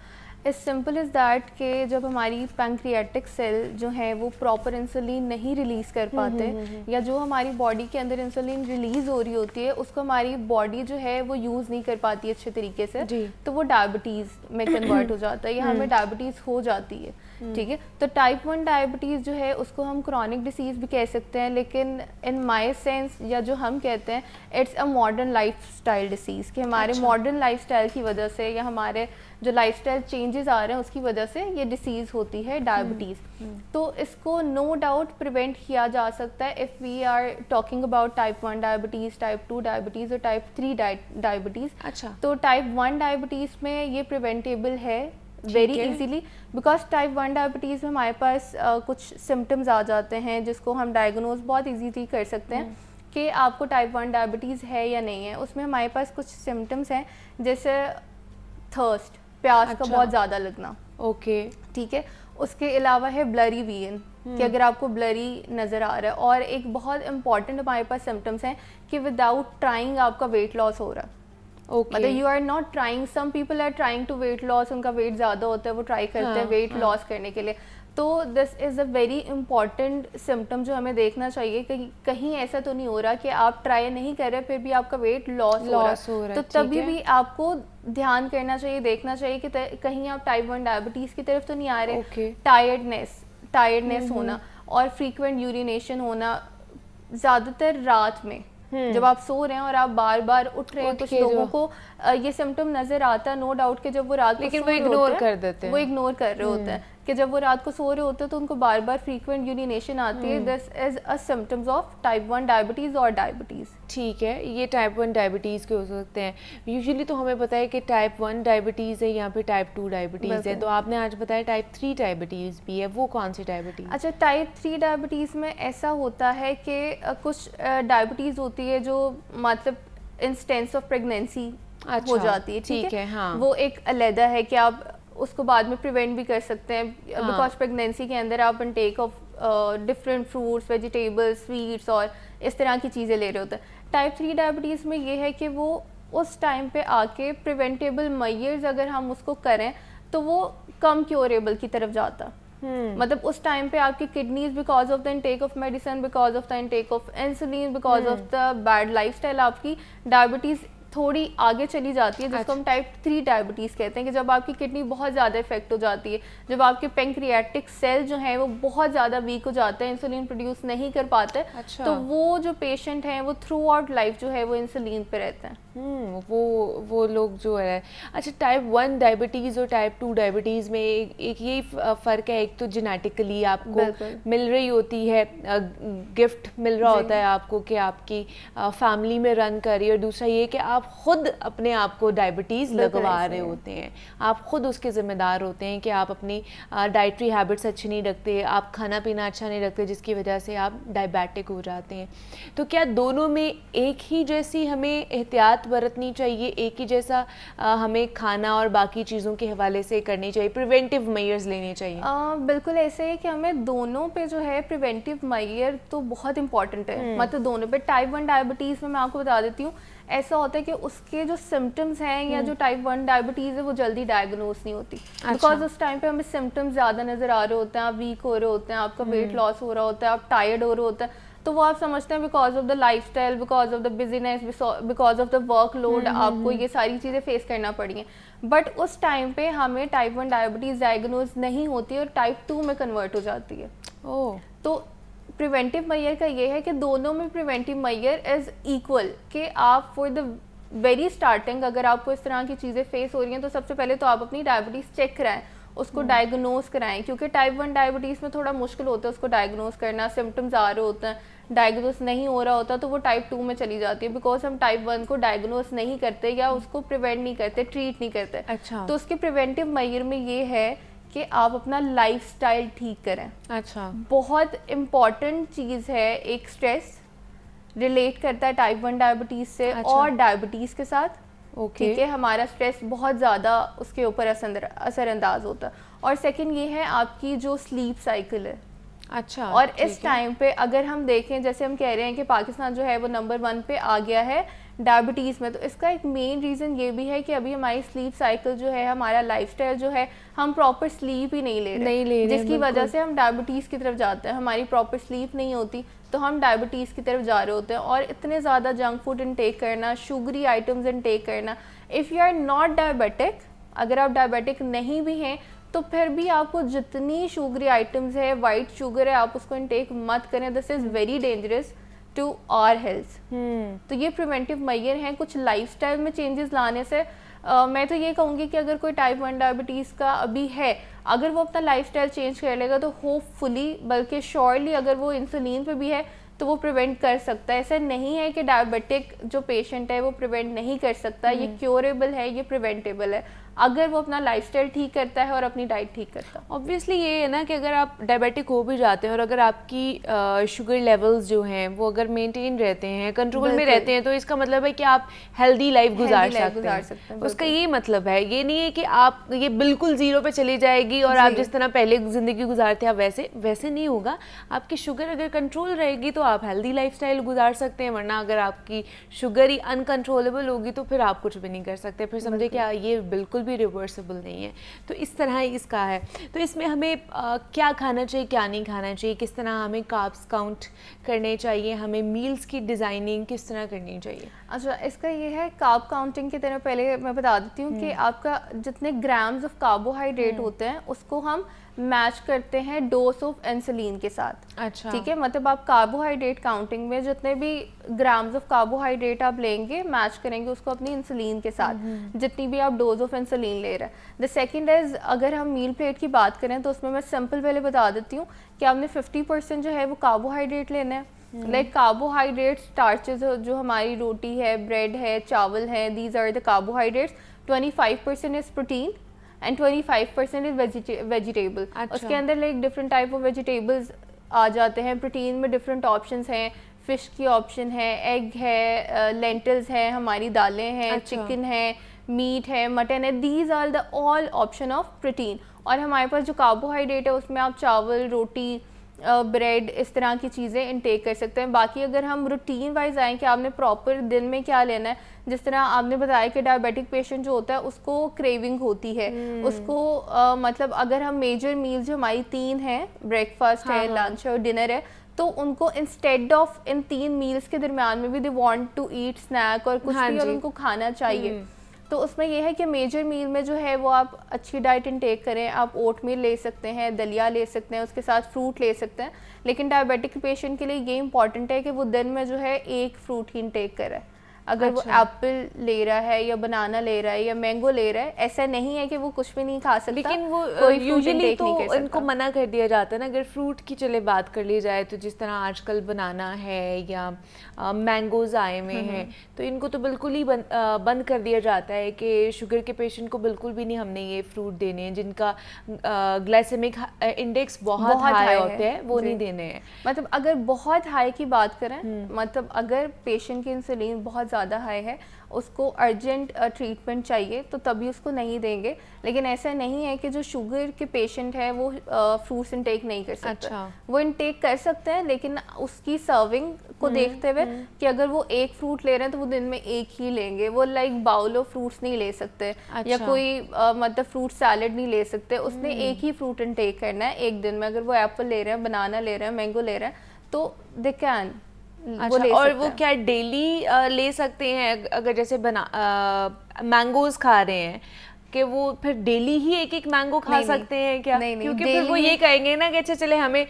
इस सिंपल इज़ दैट कि जब हमारी पैंक्रियाटिक सेल जो है वो प्रॉपर इंसुलिन नहीं रिलीज़ कर पाते, या जो हमारी बॉडी के अंदर इंसुलिन रिलीज़ हो रही होती है उसको हमारी बॉडी जो है वो यूज़ नहीं कर पाती अच्छे तरीके से, तो वो डायबिटीज़ में कन्वर्ट हो जाता है या हमें डायबिटीज़ हो जाती है। ठीक है, तो टाइप 1 डायबिटीज़ जो है उसको हम क्रॉनिक डिसीज़ भी कह सकते हैं, लेकिन इन माय सेंस या जो हम कहते हैं it's a modern lifestyle disease, कि हमारे मॉडर्न लाइफस्टाइल की वजह से या हमारे जो लाइफस्टाइल चेंजेस आ रहे हैं उसकी वजह से ये डिसीज़ होती है डायबिटीज़। तो इसको नो डाउट प्रिवेंट किया जा सकता है if we are talking about type 1 diabetes, type 2 diabetes और टाइप 3 डायबिटीज़। अच्छा, तो टाइप 1 डायबिटीज़ में ये प्रिवेंटेबल है very easily, because type 1 diabetes में हमारे पास कुछ सिम्टम्स आ जाते हैं जिसको हम डायग्नोज बहुत इजीली कर सकते हैं कि आपको टाइप 1 डायबिटीज़ है या नहीं है। उसमें हमारे पास कुछ सिम्टम्स हैं जैसे थर्स्ट, प्यास का बहुत ज़्यादा लगना। ओके, ठीक है। उसके अलावा है ब्लरी विजन, कि अगर आपको ब्लरी नज़र आ रहा है। और एक बहुत इंपॉर्टेंट हमारे पास सिम्टम्स हैं कि विदाउट ट्राइंग आपका वेट लॉस हो रहा है। मतलब you are not trying, some people are trying to weight loss, उनका वेट ज़्यादा होता है, वो ट्राई करते हैं वेट लॉस करने के लिए, तो this is a very important symptom जो हमें देखना चाहिए कि कहीं ऐसा तो नहीं हो रहा कि आप ट्राई नहीं कर रहे फिर भी आपका वेट लॉस हो रहा है, तो तभी भी आपको ध्यान करना चाहिए, देखना चाहिए कि कहीं आप टाइप 1 डायबिटीज़ की तरफ तो नहीं आ रहे। टायर्डनेस होना और फ्रीक्वेंट यूरिनेशन होना, ज़्यादातर रात में जब आप सो रहे हैं और आप बार बार उठ रहे हैं, कुछ लोगों को ये सिम्टम नजर आता है, नो डाउट कि जब वो रात को वो इग्नोर कर देते हैं, वो इग्नोर कर रहे होते हैं कि जब वो रात को सो रहे होते हैं तो उनको बार बार फ्रीक्वेंट यूरिनेशन आती है। This is a symptoms of type 1 diabetes और डायबिटीज़। ठीक है, ये टाइप 1 डायबिटीज़ के हो सकते हैं। यूजुअली तो हमें पता है कि टाइप 1 डायबिटीज़ है, यहाँ पे टाइप 2 डायबिटीज़ है, तो आपने आज बताया टाइप 3 डायबिटीज़ भी है, वो कौन सी डायबिटीज़? अच्छा, टाइप 3 डायबिटीज़ में ऐसा होता है कि कुछ डायबिटीज़ होती है जो मतलब इंस्टेंस ऑफ प्रेगनेंसी हो जाती है, ठीक है, हाँ। वो एक अलहदा है कि आप उसको बाद में प्रिवेंट भी कर सकते हैं, बिकॉज प्रेगनेंसी के अंदर आप intake of different fruits, vegetables, sweets और इस तरह की चीज़ें ले रहे होते हैं। टाइप 3 डायबिटीज़ में ये है कि वो उस टाइम पे आके प्रिवेंटेबल मेजर्स अगर हम उसको करें तो वो कम क्योरेबल की तरफ जाता। मतलब उस टाइम पे आपकी kidneys because of the intake of medicine, because of the intake of insulin, because of the bad lifestyle, आपकी डायबिटीज़ थोड़ी आगे चली जाती है, जिसको हम टाइप 3 डायबिटीज़ कहते हैं कि जब आपकी किडनी बहुत ज़्यादा इफेक्ट हो जाती है, जब आपके पेंक्रियाटिक सेल जो है वो बहुत ज़्यादा वीक हो जाते हैं, इंसुलिन प्रोड्यूस नहीं कर पाते। अच्छा। तो वो जो पेशेंट हैं वो थ्रू आउट लाइफ जो है वो इंसुलिन पे रहते हैं। वो लोग जो है। अच्छा, टाइप 1 डायबिटीज़ और टाइप 2 डायबिटीज़ में एक यही फ़र्क है, एक तो जेनेटिकली आपको मिल रही होती है, गिफ्ट मिल रहा होता है आपको कि आपकी फैमिली में रन कर रही है, और दूसरा ये कि आप खुद अपने आप को डायबिटीज़ लगवा रहे होते हैं, आप खुद उसके ज़िम्मेदार होते हैं कि आप अपनी डाइटरी हैबिट्स अच्छी नहीं रखते, आप खाना पीना अच्छा नहीं रखते, जिसकी वजह से आप डायबिटिक हो जाते हैं। तो क्या दोनों में एक ही जैसी हमें एहतियात बरतनी चाहिए, एक ही जैसा हमें खाना और बाकी चीज़ों के हवाले से करनी चाहिए, प्रिवेंटिव मेजर्स लेने चाहिए? बिल्कुल ऐसे है कि हमें दोनों पे जो है प्रिवेंटिव मेजर तो बहुत इंपॉर्टेंट है, मतलब दोनों पे। टाइप 1 डायबिटीज़ में मैं आपको बता देती हूँ, ऐसा होता है कि उसके जो सिम्टम्स हैं या जो टाइप 1 डायबिटीज़ है वो जल्दी डायग्नोज नहीं होती, बिकॉज उस टाइम पे हमें सिम्टम्स ज़्यादा नज़र आ रहे होते हैं, आप वीक हो रहे होते हैं, आपका वेट लॉस हो रहा होता है, आप टायर्ड हो रहे होते हैं, तो वो आप समझते हैं because of the lifestyle, because of the business, because of the workload आपको ये सारी चीज़ें फेस करना पड़ी हैं। बट उस टाइम पे हमें टाइप 1 डायबिटीज़ डायग्नोज नहीं होती और टाइप 2 में कन्वर्ट हो जाती है। तो प्रिवेंटिव मेजर का ये है कि दोनों में प्रिवेंटिव मेजर इज़ इक्वल, कि आप फॉर द वेरी स्टार्टिंग अगर आपको इस तरह की चीज़ें फेस हो रही हैं तो सबसे पहले तो आप अपनी डायबिटीज़ चेक कराएं, उसको डायग्नोज कराएं, क्योंकि टाइप 1 डायबिटीज़ में थोड़ा मुश्किल होता है उसको डायग्नोज करना, सिम्टम्स आ रहे होते हैं, डायग्नोज नहीं हो रहा होता तो वो टाइप 2 में चली जाती है, बिकॉज हम टाइप 1 को डायग्नोज नहीं करते या उसको प्रिवेंट नहीं करते, ट्रीट नहीं करते। अच्छा। तो उसके प्रिवेंटिव मेजर में ये है कि आप अपना लाइफस्टाइल ठीक करें। अच्छा। बहुत इम्पॉर्टेंट चीज़ है, एक स्ट्रेस रिलेट करता है टाइप 1 डायबिटीज़ से। अच्छा। और डायबिटीज़ के साथ ठीक है, हमारा स्ट्रेस बहुत ज़्यादा उसके ऊपर असरअंदाज होता है। और सेकंड ये है आपकी जो स्लीप साइकिल है। अच्छा। और इस टाइम पे अगर हम देखें, जैसे हम कह रहे हैं कि पाकिस्तान जो है वो नंबर 1 पे आ गया है डायबिटीज़ में, तो इसका एक मेन रीज़न ये भी है कि अभी हमारी स्लीप साइकिल जो है, हमारा लाइफस्टाइल जो है, हम प्रॉपर स्लीप ही नहीं ले रहे, जिसकी वजह से हम डायबिटीज़ की तरफ जाते हैं। हमारी प्रॉपर स्लीप नहीं होती तो हम डायबिटीज़ की तरफ जा रहे होते हैं। और इतने ज़्यादा जंक फूड इनटेक करना, शुगरी आइटम्स इनटेक करना, if you are not diabetic, अगर आप डायबिटिक नहीं भी हैं तो फिर भी आपको जितनी शुगरी आइटम्स है, वाइट शुगर है, आप उसको इनटेक मत करें। This is very dangerous to our health. तो ये प्रिवेंटिव मेजर हैं। कुछ लाइफस्टाइल में चेंजेस लाने से मैं तो ये कहूँगी कि अगर कोई टाइप 1 डायबिटीज़ का अभी है, अगर वो अपना लाइफस्टाइल चेंज कर लेगा तो होपफुली, बल्कि श्योरली, अगर वो इंसुलिन पे भी है तो वो प्रिवेंट कर सकता है। ऐसा नहीं है कि डायबिटिक जो पेशेंट है वो प्रिवेंट नहीं कर सकता, ये क्योरेबल है, ये प्रिवेंटेबल है अगर वो अपना लाइफस्टाइल ठीक करता है और अपनी डाइट ठीक करता है। ऑब्वियसली ये है ना कि अगर आप डायबिटिक हो भी जाते हैं और अगर आपकी शुगर लेवल्स जो हैं वो अगर मेंटेन रहते हैं, कंट्रोल में रहते हैं, तो इसका मतलब है कि आप हेल्दी लाइफ गुजार सकते हैं। उसका ये मतलब है, ये नहीं है कि आप ये बिल्कुल ज़ीरो पे चली जाएगी और आप जिस तरह पहले ज़िंदगी गुजारते हैं आप वैसे नहीं होगा। आपकी शुगर अगर कंट्रोल रहेगी तो आप हेल्दी लाइफस्टाइल गुजार सकते हैं, वरना अगर आपकी शुगर ही अनकंट्रोलेबल होगी तो फिर आप कुछ भी नहीं कर सकते। फिर समझे कि ये बिल्कुल भी रिवर्सिबल नहीं है। तो इस तरह इसका है। तो इसमें हमें क्या खाना चाहिए, क्या नहीं खाना चाहिए, किस तरह हमें कार्ब्स काउंट करने चाहिए, हमें मील्स की डिज़ाइनिंग किस तरह करनी चाहिए? अच्छा, इसका ये है कार्ब काउंटिंग की तरह पहले मैं बता देती हूँ कि आपका जितने ग्राम्स ऑफ कार्बोहाइड्रेट होते हैं उसको हम मैच करते हैं डोज ऑफ इंसुलिन के साथ। अच्छा, ठीक है, मतलब आप कार्बोहाइड्रेट काउंटिंग में जितने भी ग्राम्स ऑफ कार्बोहाइड्रेट आप लेंगे मैच करेंगे उसको अपनी इंसुलिन के साथ, जितनी भी आप डोज ऑफ इंसुलिन ले रहे हैं। द सेकंड इज, अगर हम मील प्लेट की बात करें तो उसमें मैं सिंपल पहले बता देती हूँ कि आपने 50% जो है वो कार्बोहाइड्रेट लेना है। लाइक कार्बोहाइड्रेट स्टार्चेस जो हमारी रोटी है, ब्रेड है, चावल है, these are the carbohydrates. 25% is protein and 25% is vegetable. उसके अंदर like different type of vegetables आ जाते हैं। प्रोटीन में डिफरेंट ऑप्शंस हैं, फिश की ऑप्शन है, एग है, लेंटल्स हैं, हमारी दालें हैं, चिकन है, मीट है, मटन है, these are the all option of protein. और हमारे पास जो कार्बोहाइड्रेट है उसमें आप चावल, रोटी, ब्रेड, इस तरह की चीज़ें इनटेक कर सकते हैं। बाकी अगर हम रूटीन वाइज आएँ कि आपने प्रॉपर दिन में क्या लेना है, जिस तरह आपने बताया कि डायबिटिक पेशेंट जो होता है उसको क्रेविंग होती है, उसको मतलब अगर हम मेजर मील्स जो हमारी 3 हैं, ब्रेकफास्ट है, लंच है और डिनर है, तो उनको इंस्टेड ऑफ इन 3 मील्स के दरमियान में भी they want to eat snack और कुछ भी और उनको खाना चाहिए। तो उसमें यह है कि मेजर मील में जो है वो आप अच्छी डाइट इनटेक करें। आप ओट मील ले सकते हैं, दलिया ले सकते हैं, उसके साथ फ्रूट ले सकते हैं। लेकिन डायबिटिक पेशेंट के लिए ये इंपॉर्टेंट है कि वो दिन में जो है एक फ्रूट ही इनटेक करे। अगर वो एप्पल ले रहा है या बनाना ले रहा है या मैंगो ले रहा है, ऐसा नहीं है कि वो कुछ भी नहीं खा सकता। लेकिन वो यूजुअली तो इनको मना कर दिया जाता है ना। अगर फ्रूट की चले बात कर ली जाए तो जिस तरह आजकल बनाना है या मैंगोज आए हुए हैं, तो इनको तो बिल्कुल ही बंद कर दिया जाता है कि शुगर के पेशेंट को बिल्कुल भी नहीं हमने ये फ्रूट देने हैं जिनका ग्लाइसेमिक इंडेक्स बहुत हाई होते हैं, वो नहीं देने हैं। मतलब अगर बहुत हाई की बात करें, मतलब अगर पेशेंट की इंसुलिन बहुत ज़्यादा हाई है, उसको अर्जेंट ट्रीटमेंट चाहिए तो तभी उसको नहीं देंगे। लेकिन ऐसा नहीं है कि जो शुगर के पेशेंट है वो फ्रूट्स इनटेक नहीं कर सकते। अच्छा। वो इनटेक कर सकते हैं, लेकिन उसकी सर्विंग को देखते हुए कि अगर वो एक फ्रूट ले रहे हैं तो वो दिन में एक ही लेंगे। वो लाइक बाउल ऑफ फ्रूट्स नहीं ले सकते। अच्छा। या कोई मतलब फ्रूट सैलेड नहीं ले सकते। उसने एक ही फ्रूट इनटेक करना है एक दिन में। अगर वो एप्पल ले रहे हैं, बनाना ले रहे हैं, मैंगो ले रहे हैं, तो दे कैन। अच्छा, और वो क्या डेली ले सकते हैं? अगर जैसे मैंगोज खा रहे हैं कि वो फिर डेली ही एक एक मैंगो खा सकते हैं क्या? नहीं, क्योंकि फिर वो ये कहेंगे ना कि अच्छा चले हमें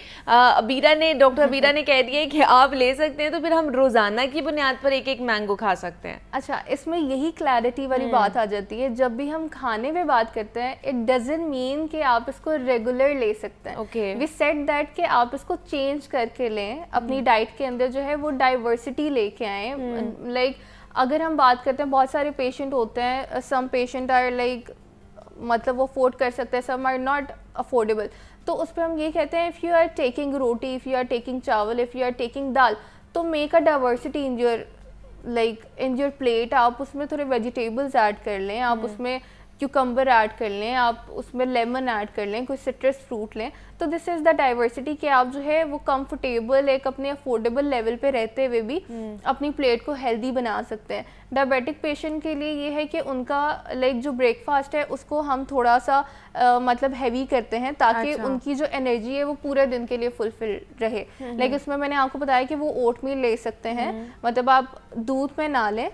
डॉक्टर अबीरा ने कह दिया कि आप ले सकते हैं, तो फिर हम रोजाना की बुनियाद पर एक एक मैंगो खा सकते हैं। अच्छा, इसमें यही क्लैरिटी वाली बात आ जाती है। जब भी हम खाने में बात करते हैं, इट डजंट मीन कि आप इसको रेगुलर ले सकते हैं। ओके, वी सेड दैट कि आप इसको चेंज करके लें, अपनी डाइट के अंदर जो है वो डाइवर्सिटी लेके आए। लाइक अगर हम बात करते हैं, बहुत सारे पेशेंट होते हैं, सम पेशेंट आर लाइक मतलब वो अफोर्ड कर सकते हैं, सम आर नॉट अफोर्डेबल। तो उस पर हम ये कहते हैं, if you are taking roti, if you are taking chawal, if you are taking dal, तो make a diversity in your plate. आप उसमें थोड़े वेजिटेबल्स ऐड कर लें, आप उसमें क्यूकम्बर ऐड कर लें, आप उसमें लेमन ऐड कर लें, कोई सिट्रस फ्रूट लें। तो दिस इज़ द डाइवर्सिटी कि आप जो है वो कंफर्टेबल एक अपने अफोर्डेबल लेवल पे रहते हुए भी अपनी प्लेट को हेल्दी बना सकते हैं। डायबिटिक पेशेंट के लिए ये है कि उनका लाइक जो ब्रेकफास्ट है उसको हम थोड़ा सा मतलब हैवी करते हैं, ताकि उनकी जो एनर्जी है वो पूरे दिन के लिए फुलफिल रहे। लाइक उसमें मैंने आपको बताया कि वो ओट मील ले सकते हैं, मतलब आप दूध में ना लें,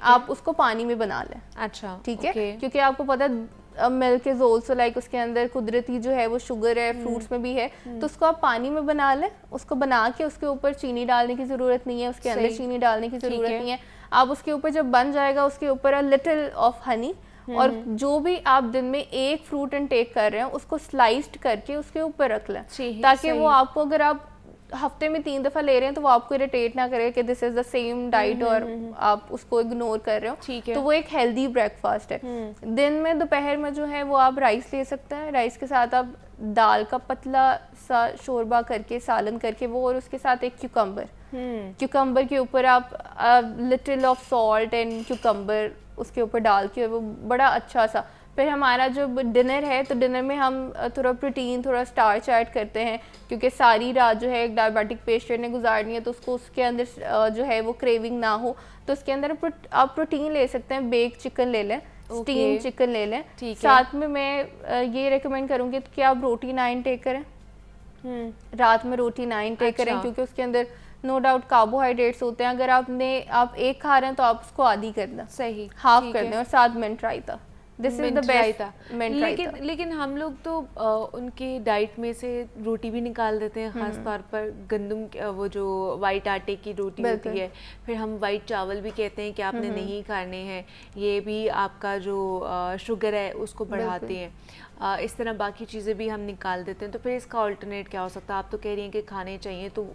आप उसको पानी में बना लें। अच्छा, ठीक है, क्योंकि आपको पता मिल्क इज ऑल्सो लाइक उसके अंदर कुदरती जो है वो शुगर है, फ्रूट्स में भी है, तो उसको आप पानी में बना लें। उसको बना के उसके ऊपर चीनी डालने की ज़रूरत नहीं है, उसके अंदर चीनी डालने की ज़रूरत नहीं है। आप उसके ऊपर जब बन जाएगा उसके ऊपर अ लिटिल ऑफ हनी, और जो भी आप दिन में एक फ्रूट इनटेक कर रहे हैं उसको स्लाइस्ड करके उसके ऊपर रख लें, ताकि वो आपको, अगर आप हफ्ते में 3 दफ़ा ले रहे हैं तो वो आपको इरिटेट ना करे कि this is the same diet और आप उसको इग्नोर कर रहे हो। तो वो एक हेल्दी ब्रेकफास्ट है। दिन में दोपहर में जो है वो आप राइस ले सकते हैं, राइस के साथ आप दाल का पतला सा शोरबा करके, सालन करके वो, और उसके साथ एक क्यूकम्बर के ऊपर आप little of salt and cucumber उसके ऊपर डाल के, वो बड़ा अच्छा सा। फिर हमारा जो डिनर है, तो डिनर में हम थोड़ा प्रोटीन, थोड़ा स्टार्च ऐड करते हैं, क्योंकि सारी रात जो है एक डायबिटिक पेशेंट ने गुजारनी है, तो उसको उसके अंदर जो है वो क्रेविंग ना हो। तो उसके अंदर आप प्रोटीन ले सकते हैं, बेक चिकन ले लें, स्टीम चिकन ले लें। ठीक है। साथ में मैं ये रेकमेंड करूँगी कि आप रोटी ना इनटेक करें, रात में रोटी ना इनटेक करें, क्योंकि उसके अंदर नो डाउट कार्बोहाइड्रेट्स होते हैं। अगर आप एक खा रहे हैं तो आप उसको आधी कर दें, सही, हाफ कर दें, और साथ mint raita. This is the best mint raita. लेकिन हम लोग तो उनकी डाइट में से रोटी भी निकाल देते हैं, खास तौर पर गंदम वो जो वाइट आटे की रोटी होती है, फिर हम वाइट चावल भी कहते हैं कि आपने नहीं खाने हैं, ये भी आपका जो शुगर है उसको बढ़ाते हैं। इस तरह बाकी चीज़ें भी हम निकाल देते हैं, तो फिर इसका ऑल्टरनेट क्या हो सकता है? आप तो कह रही हैं कि खाने चाहिए, तो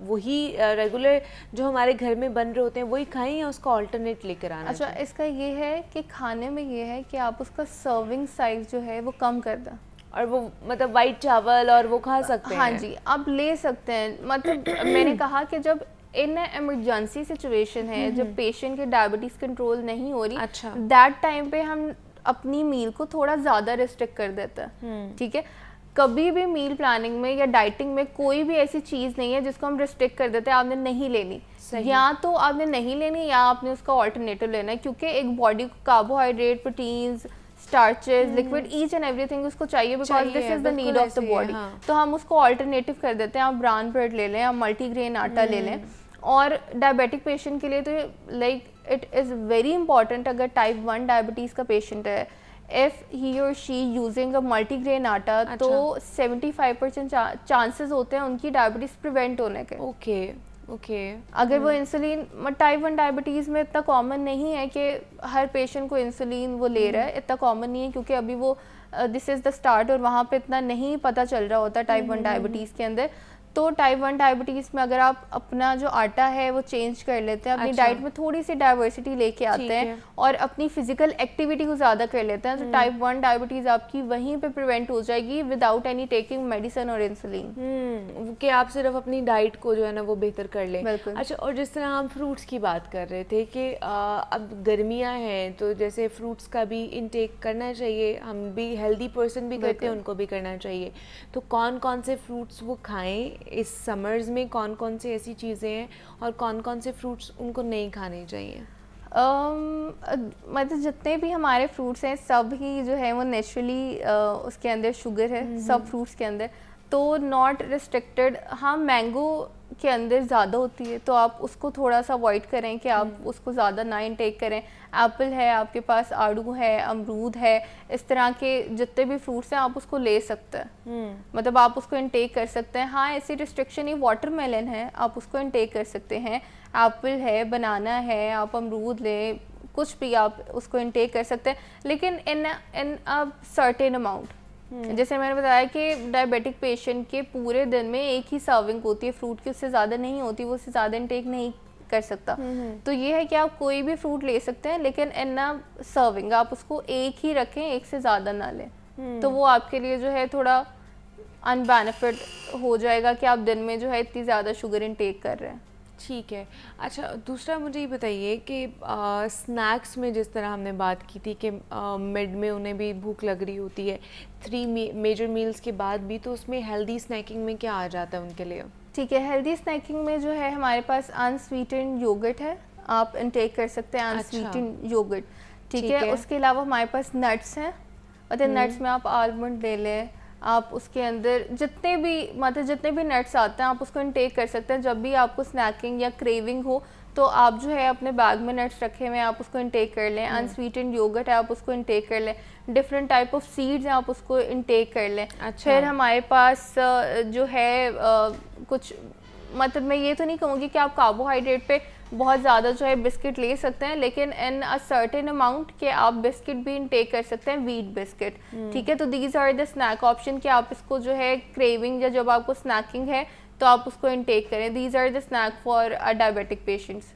वही रेगुलर जो हमारे घर में बन रहे होते हैं वही खाएं या उसका ऑल्टरनेट लेकर आना? अच्छा, इसका ये है कि खाने में ये है कि आप उसका सर्विंग साइज जो है वो कम कर दें, और वो मतलब वाइट चावल और वो खा सकते हैं? हाँ जी, आप ले सकते हैं। मतलब मैंने कहा कि जब इन इमरजेंसी सिचुएशन है, जब पेशेंट की डायबिटीज़ कंट्रोल नहीं हो रही, अच्छा, दैट टाइम पे हम अपनी मील को थोड़ा ज़्यादा रिस्ट्रिक्ट कर देते हैं। ठीक है, कभी भी मील प्लानिंग में या डाइटिंग में कोई भी ऐसी चीज़ नहीं है जिसको हम रिस्ट्रिक्ट कर देते हैं आपने नहीं लेनी। या तो आपने नहीं लेनी या आपने उसका ऑल्टरनेटिव लेना है, क्योंकि एक बॉडी को carbohydrate, proteins, starches, liquid, each and everything उसको चाहिए, because this is the need of the body. तो हम उसको ऑल्टरनेटिव कर देते हैं। आप ब्राउन ब्रेड ले लें, आप मल्टीग्रेन आटा ले लें। और डायबिटिक पेशेंट के लिए तो like it is very important, अगर टाइप 1 डायबिटीज़ का पेशेंट है, इफ़ ही और शी यूजिंग अ मल्टीग्रेन आटा, तो 75% चांसेस होते हैं उनकी डायबिटीज़ प्रिवेंट होने के। ओके। अगर वो इंसुलिन, टाइप 1 डायबिटीज़ में इतना कॉमन नहीं है कि हर पेशेंट को इंसुलिन वो ले रहा है, इतना कॉमन नहीं है, क्योंकि अभी वो दिस इज़ द स्टार्ट, और वहाँ पे इतना नहीं पता चल रहा होता टाइप 1 डायबिटीज़ के अंदर। तो टाइप 1 डायबिटीज़ में अगर आप अपना जो आटा है वो चेंज कर लेते हैं, अपनी डाइट में थोड़ी सी डाइवर्सिटी लेके आते हैं और अपनी फिजिकल एक्टिविटी को ज़्यादा कर लेते हैं, तो टाइप 1 डायबिटीज़ आपकी वहीं पे प्रिवेंट हो जाएगी विदाउट एनी टेकिंग मेडिसिन और इंसुलिन। कि आप सिर्फ अपनी डाइट को जो है ना वो बेहतर कर लें। बिल्कुल। अच्छा, और जिस तरह हम फ्रूट्स की बात कर रहे थे कि अब गर्मियाँ हैं, तो जैसे फ्रूट्स का भी इंटेक करना चाहिए, हम भी हेल्दी पर्सन भी करते हैं, उनको भी करना चाहिए। तो कौन कौन से फ्रूट्स वो खाएं इस समर्स में, कौन कौन से ऐसी चीज़ें हैं और कौन कौन से फ्रूट्स उनको नहीं खाने चाहिए? मतलब जितने भी हमारे फ्रूट्स हैं सब ही जो है वो नेचुरली उसके अंदर शुगर है, सब फ्रूट्स के अंदर, तो नॉट रिस्ट्रिक्टेड। हाँ, मैंगो के अंदर ज़्यादा होती है, तो आप उसको थोड़ा सा अवॉइड करें कि आप उसको ज़्यादा ना इनटेक करें। एप्पल है आपके पास, आड़ू है, अमरूद है, इस तरह के जितने भी फ्रूट्स हैं आप उसको ले सकते हैं, मतलब आप उसको इनटेक कर सकते हैं। हाँ, ऐसी रिस्ट्रिक्शन ही वाटरमेलन है, आप उसको इनटेक कर सकते हैं। एप्पल है, बनाना है, आप अमरूद लें, कुछ भी आप उसको इनटेक कर सकते हैं, लेकिन इन अ सर्टेन अमाउंट। जैसे मैंने बताया कि डायबिटिक पेशेंट के पूरे दिन में एक ही सर्विंग होती है फ्रूट की, उससे ज़्यादा नहीं होती, वो उससे ज़्यादा इनटेक नहीं कर सकता। तो ये है कि आप कोई भी फ्रूट ले सकते हैं, लेकिन इन अ सर्विंग, आप उसको एक ही रखें, एक से ज़्यादा ना लें। तो वो आपके लिए जो है थोड़ा अनबेनिफिट हो जाएगा कि आप दिन में जो है इतनी ज़्यादा शुगर इनटेक कर रहे हैं। ठीक है। अच्छा, दूसरा मुझे ये बताइए कि स्नैक्स में जिस तरह हमने बात की थी कि मिड में उन्हें भी भूख लग रही होती है, 3 मेजर मील्स के बाद भी, तो उसमें हेल्दी स्नैकिंग में क्या आ जाता है उनके लिए? ठीक है, हेल्दी स्नैकिंग में जो है हमारे पास अनस्वीटेंड योगर्ट है, आप इनटेक कर सकते हैं अनस्वीटेंड योगर्ट। ठीक है। उसके अलावा हमारे पास नट्स हैं, मतलब नट्स में आप आलमंड ले लें, आप उसके अंदर जितने भी नट्स आते हैं आप उसको इनटेक कर सकते हैं। जब भी आपको स्नैकिंग या क्रेविंग हो तो आप जो है अपने बैग में नट्स रखे हुए हैं, आप उसको इनटेक कर लें। अनस्वीटेंड योगर्ट है, आप उसको इनटेक कर लें। डिफरेंट टाइप ऑफ सीड्स हैं, आप उसको इनटेक कर लें। फिर हमारे पास जो है कुछ, मतलब मैं ये तो नहीं कहूँगी कि आप कार्बोहाइड्रेट पे बहुत ज़्यादा जो है बिस्किट ले सकते हैं, लेकिन इन अ सर्टेन अमाउंट के आप बिस्किट भी इनटेक कर सकते हैं, व्हीट बिस्किट। ठीक है, तो these are the snack option कि आप इसको जो है क्रेविंग या जब आपको स्नैकिंग है तो आप उसको इनटेक करें। These are the snack for diabetic patients.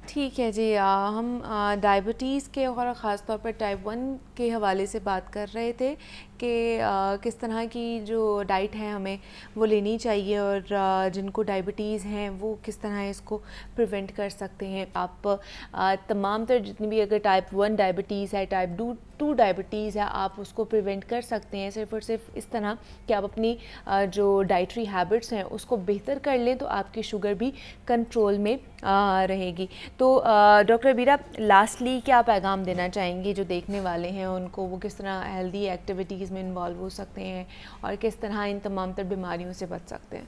ठीक है जी, हम डायबिटीज़ के और ख़ास तौर पर टाइप 1 के हवाले से बात कर रहे थे कि किस तरह की जो डाइट है हमें वो लेनी चाहिए और जिनको डायबिटीज़ हैं वो किस तरह इसको प्रिवेंट कर सकते हैं। आप तमाम तर जितनी भी अगर टाइप 1 डायबिटीज़ है, टाइप 2 डायबिटीज़ है, आप उसको प्रिवेंट कर सकते हैं सिर्फ़ और सिर्फ इस तरह कि आप अपनी जो डाइटरी हैबिट्स हैं उसको बेहतर कर लें, तो आपकी शुगर भी कंट्रोल में रहेगी। तो डॉक्टर अबीरा, लास्टली क्या पैगाम देना चाहेंगी जो देखने वाले हैं उनको, वो किस तरह हेल्दी एक्टिविटीज़ में इन्वॉल्व हो सकते हैं और किस तरह इन तमाम तर बीमारियों से बच सकते हैं?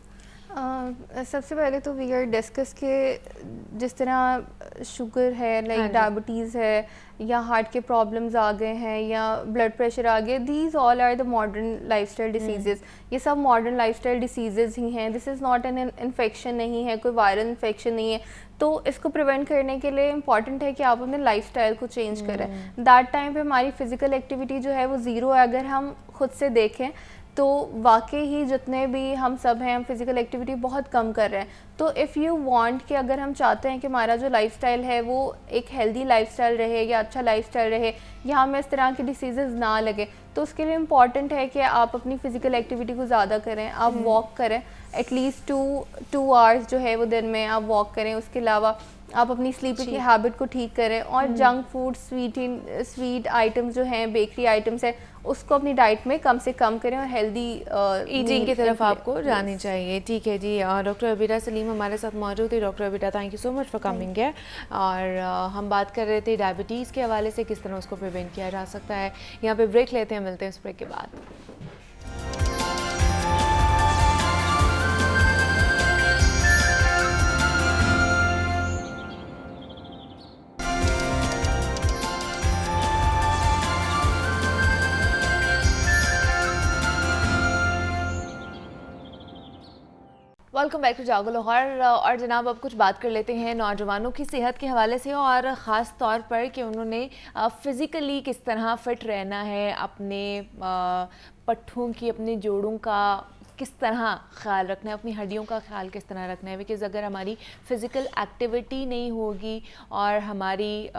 सबसे पहले तो वी आर डिस्कस के जिस तरह शुगर है, लाइक डायबिटीज़ है, या हार्ट के प्रॉब्लम्स आ गए हैं, या ब्लड प्रेशर आ गए, these all are the modern lifestyle diseases. ये सब मॉडर्न लाइफस्टाइल डिसीजेज़ ही हैं। This is not an infection, नहीं है कोई वायरल इन्फेक्शन, नहीं है। तो इसको प्रिवेंट करने के लिए इम्पॉर्टेंट है कि आप अपने लाइफस्टाइल को चेंज करें। दैट टाइम पे हमारी फ़िज़िकल एक्टिविटी जो है वो ज़ीरो है। अगर हम खुद से देखें तो वाकई ही जितने भी हम सब हैं, हम फिज़िकल एक्टिविटी बहुत कम कर रहे हैं। तो इफ़ यू वांट कि अगर हम चाहते हैं कि हमारा जो लाइफस्टाइल है वो एक हेल्दी लाइफस्टाइल रहे या अच्छा लाइफस्टाइल रहे, या हमें इस तरह की डिसीज़ेज़ ना लगे, तो उसके लिए इम्पॉर्टेंट है कि आप अपनी फ़िज़िकल एक्टिविटी को ज़्यादा करें। आप वॉक करें, एटलीस्ट 2 आवर्स जो है वो दिन में आप वॉक करें। उसके अलावा आप अपनी स्लीपिंग की हैबिट को ठीक करें, और जंक फूड, स्वीट आइटम्स जो हैं, बेकरी आइटम्स हैं, उसको अपनी डाइट में कम से कम करें और हेल्दी ईटिंग की तरफ आपको जानी चाहिए। ठीक है जी, डॉक्टर अबीरा सलीम हमारे साथ मौजूद है। Doctor Abira, thank you so much for coming है। और हम बात कर रहे थे डायबिटीज़ के हवाले से, किस तरह उसको प्रिवेंट किया जा सकता है। यहाँ पे ब्रेक लेते हैं, मिलते हैं इस ब्रेक के बाद। वेलकम बैक टू जागो लाहौर। और जनाब, अब कुछ बात कर लेते हैं नौजवानों की सेहत के हवाले से, और ख़ास तौर पर कि उन्होंने फ़िज़िकली किस तरह फ़िट रहना है, अपने पट्ठों की, अपने जोड़ों का किस तरह ख्याल रखना है, अपनी हड्डियों का ख्याल किस तरह रखना है। बिकॉज़ अगर हमारी फ़िज़िकल एक्टिविटी नहीं होगी और हमारी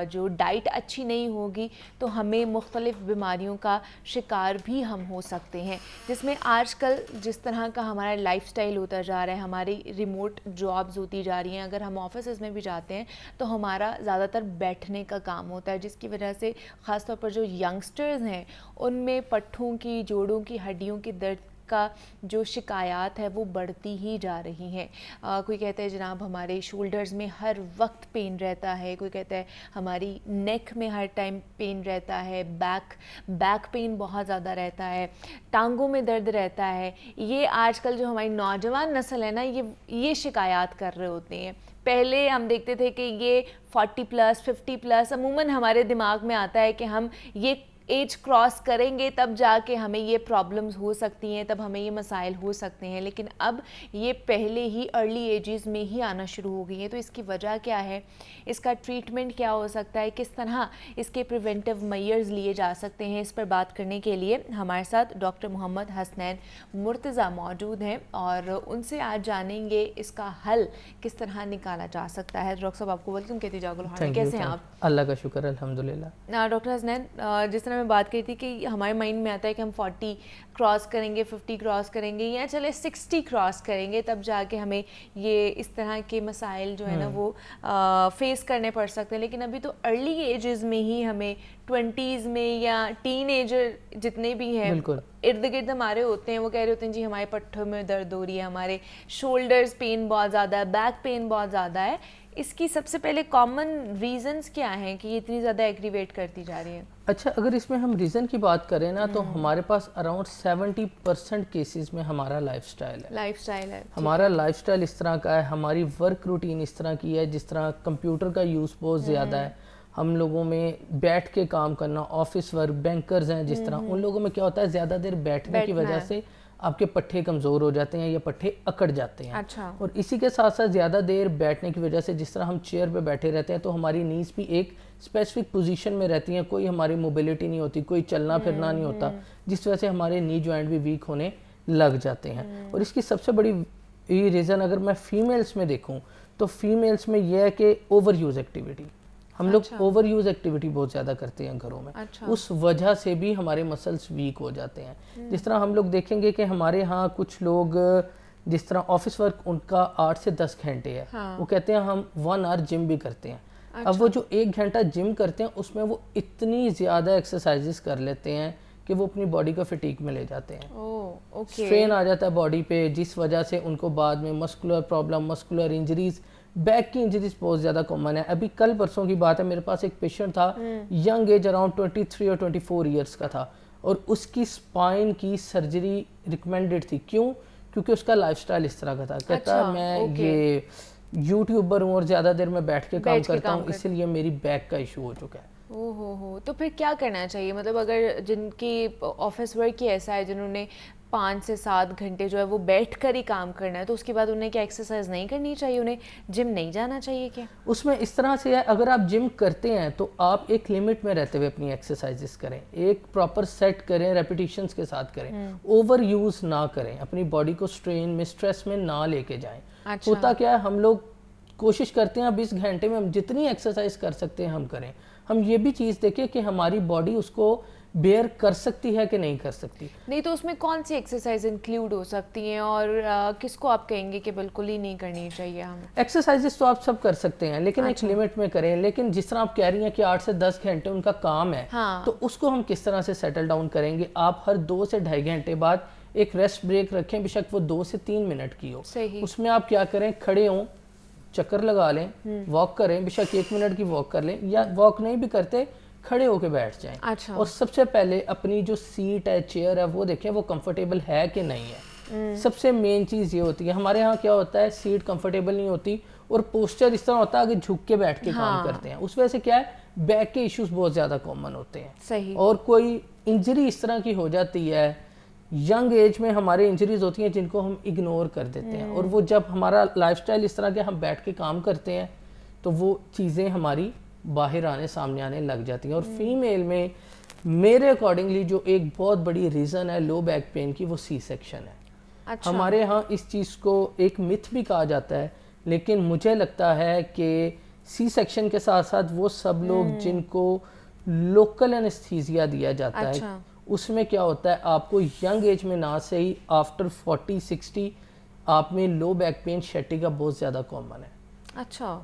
जो डाइट अच्छी नहीं होगी, तो हमें मुख्तलिफ़ बीमारियों का शिकार भी हम हो सकते हैं। जिसमें आजकल जिस तरह का हमारा लाइफस्टाइल होता जा रहा है, हमारी रिमोट जॉब्स होती जा रही हैं, अगर हम ऑफिस में भी जाते हैं तो हमारा ज़्यादातर बैठने का काम होता है, जिसकी वजह से ख़ास तौर पर जो यंगस्टर्स हैं उनमें पट्ठों की, जोड़ों की, हड्डियों की दर्द का जो शिकायत है वो बढ़ती ही जा रही हैं। कोई कहता है जनाब हमारे शोल्डर्स में हर वक्त पेन रहता है, कोई कहता है हमारी नेक में हर टाइम पेन रहता है, बैक पेन बहुत ज़्यादा रहता है, टांगों में दर्द रहता है। ये आजकल जो हमारी नौजवान नस्ल है ना, ये शिकायत कर रहे होते हैं। पहले हम देखते थे कि ये 40+, 50+, अमूमन हमारे दिमाग में आता है कि हम ये एज क्रॉस करेंगे तब जाके हमें ये प्रॉब्लम्स हो सकती हैं, तब हमें ये मसाइल हो सकते हैं। लेकिन अब ये पहले ही अर्ली एजेस में ही आना शुरू हो गई है। तो इसकी वजह क्या है, इसका ट्रीटमेंट क्या हो सकता है, किस तरह इसके प्रिवेंटिव मेजर्स लिए जा सकते हैं, इस पर बात करने के लिए हमारे साथ डॉक्टर मोहम्मद हसनैन मुर्तज़ा मौजूद हैं और उनसे आज जानेंगे इसका हल किस तरह निकाला जा सकता है। डॉक्टर साहब, आपको वेलकम कहती जागो लाहौर। कैसे हैं आप? अल्लाह का शुक्र, अल्हम्दुलिल्लाह। डॉक्टर हसनैन, जिस तरह मैं बात करी थी कि हमारे माइंड में आता है कि हम 40 क्रॉस करेंगे, 50 क्रॉस करेंगे, या चले 60 क्रॉस करेंगे, तब जाके हमें ये इस तरह के मसाइल जो है ना वो फेस करने पड़ सकते हैं। लेकिन अभी तो अर्ली एजेस में ही हमें 20s में या टीनेजर जितने भी हैं इर्द गिर्द हमारे होते हैं, वो कह रहे होते हैं जी हमारे पट्टों में दर्द हो रही है, हमारे शोल्डर्स पेन बहुत ज़्यादा है, बैक पेन बहुत ज़्यादा है। इसकी सबसे पहले कॉमन रीजंस क्या हैं कि ये इतनी ज़्यादा एग्रीवेट करती जा रही है? अच्छा, अगर इसमें हम रीज़न की बात करें ना, तो हमारे पास अराउंड 70% केसेस में हमारा लाइफस्टाइल है। हमारा लाइफस्टाइल इस तरह का है, हमारी वर्क रूटीन इस तरह की है, जिस तरह कंप्यूटर का यूज़ बहुत ज़्यादा है, हम लोगों में बैठ के काम करना, ऑफिस वर्क, बैंकर्स हैं जिस तरह, उन लोगों में क्या होता है, ज़्यादा देर बैठने की वजह से आपके पट्टे कमज़ोर हो जाते हैं या पट्टे अकड़ जाते हैं। अच्छा। और इसी के साथ साथ ज़्यादा देर बैठने की वजह से जिस तरह हम चेयर पे बैठे रहते हैं तो हमारी नीज़ भी एक स्पेसिफिक पोजीशन में रहती हैं, कोई हमारी मोबिलिटी नहीं होती, कोई चलना फिरना नहीं होता, जिस वजह से हमारे नी जॉइंट भी वीक होने लग जाते हैं। और इसकी सबसे बड़ी रीज़न अगर मैं फ़ीमेल्स में देखूँ तो फीमेल्स में यह है कि ओवर यूज़ एक्टिविटी, हम लोग ओवर यूज एक्टिविटी बहुत ज़्यादा करते हैं घरों में, उस वजह से भी हमारे मसल्स वीक हो जाते हैं। जिस तरह हम लोग देखेंगे कि हमारे यहाँ कुछ लोग, जिस तरह ऑफिस वर्क उनका 8 से 10 घंटे है, वो कहते हैं हम 1 आवर जिम भी करते हैं। अब वो जो 1 घंटा जिम करते हैं उसमें वो इतनी ज़्यादा एक्सरसाइजेस कर लेते हैं कि वो अपनी बॉडी को फिटीक में ले जाते हैं। स्ट्रेन आ जाता है बॉडी पे, जिस वजह से उनको बाद में muscular problem, muscular injuries, back की इंजरीज बहुत ज़्यादा कॉमन है। अभी कल परसों की बात है, मेरे पास एक पेशेंट था, यंग एज अराउंड 23 और 24 ईयर्स का था, और उसकी स्पाइन की सर्जरी रिकमेंडेड थी। क्यों? क्योंकि उसका लाइफस्टाइल इस तरह का था। कहता मैं ये यूट्यूबर हूँ और ज़्यादा देर में बैठ के काम करता हूँ, इसलिए मेरी बैक का इशू हो चुका है। ओहो, तो फिर क्या करना चाहिए? मतलब अगर जिनकी ऑफिस वर्क ही ऐसा है, जिन्होंने 5 से 7 घंटे जो है वो बैठ कर ही काम करना है, तो उसके बाद उन्हें क्या एक्सरसाइज नहीं करनी चाहिए? उन्हें जिम नहीं जाना चाहिए क्या? उसमें इस तरह से है, अगर आप जिम करते हैं तो आप एक लिमिट में रहते हुए अपनी एक्सरसाइजेस करें, एक प्रॉपर सेट करें, रेपिटेशंस के साथ करें, ओवर यूज ना करें, अपनी बॉडी को स्ट्रेन में, स्ट्रेस में ना लेके जाएं। होता क्या है, हम लोग कोशिश करते हैं अब इस घंटे में हम जितनी एक्सरसाइज कर सकते हैं हम करें। हम ये भी चीज़ देखें कि हमारी बॉडी उसको बेयर कर सकती है कि नहीं कर सकती। नहीं तो उसमें कौन सी एक्सरसाइज इंक्लूड हो सकती हैं, और किसको आप कहेंगे कि बिल्कुल ही नहीं करनी चाहिए हमें? एक्सरसाइजेस तो आप सब कर सकते हैं, लेकिन एक लिमिट में करें। लेकिन जिस तरह आप कह रही हैं कि 8 से 10 घंटे उनका काम है, तो उसको हम किस तरह से सेटल डाउन करेंगे? आप हर 2 से ढाई घंटे बाद एक रेस्ट ब्रेक रखें, बेशक वो 2 से 3 मिनट की हो। उसमें आप क्या करें, खड़े हों, चक्कर लगा लें, वॉक करें, बेशक 1 मिनट की वॉक कर लें, या वॉक नहीं भी करते खड़े होके बैठ जाएं। और सबसे पहले अपनी जो सीट है, चेयर है, वो देखें वो कंफर्टेबल है कि नहीं है। सबसे मेन चीज़ ये होती है, हमारे यहाँ क्या होता है, सीट कंफर्टेबल नहीं होती और पोस्चर इस तरह होता है कि झुक के बैठ के काम करते हैं, उस वजह से क्या है, बैक के इश्यूज बहुत ज़्यादा कॉमन होते हैं। सही। और कोई इंजरी इस तरह की हो जाती है, यंग एज में हमारे इंजरीज होती हैं जिनको हम इग्नोर कर देते हैं, और वो जब हमारा लाइफस्टाइल इस तरह के हम बैठ के काम करते हैं तो वो चीज़ें हमारी बाहर आने, सामने आने लग जाती हैं। और फीमेल में मेरे अकॉर्डिंगली जो एक बहुत बड़ी रीज़न है लो बैक पेन की, वो सी सेक्शन है। हमारे यहाँ इस चीज़ को एक मिथ भी कहा जाता है, लेकिन मुझे लगता है कि सी सेक्शन के साथ साथ वो सब लोग जिनको लोकल एनेस्थीसिया दिया जाता है, उसमें क्या होता है, आपको यंग एज में ना से ही आफ्टर 40-60 आप में लो बैक पेन, शैटिका बहुत ज़्यादा कॉमन है।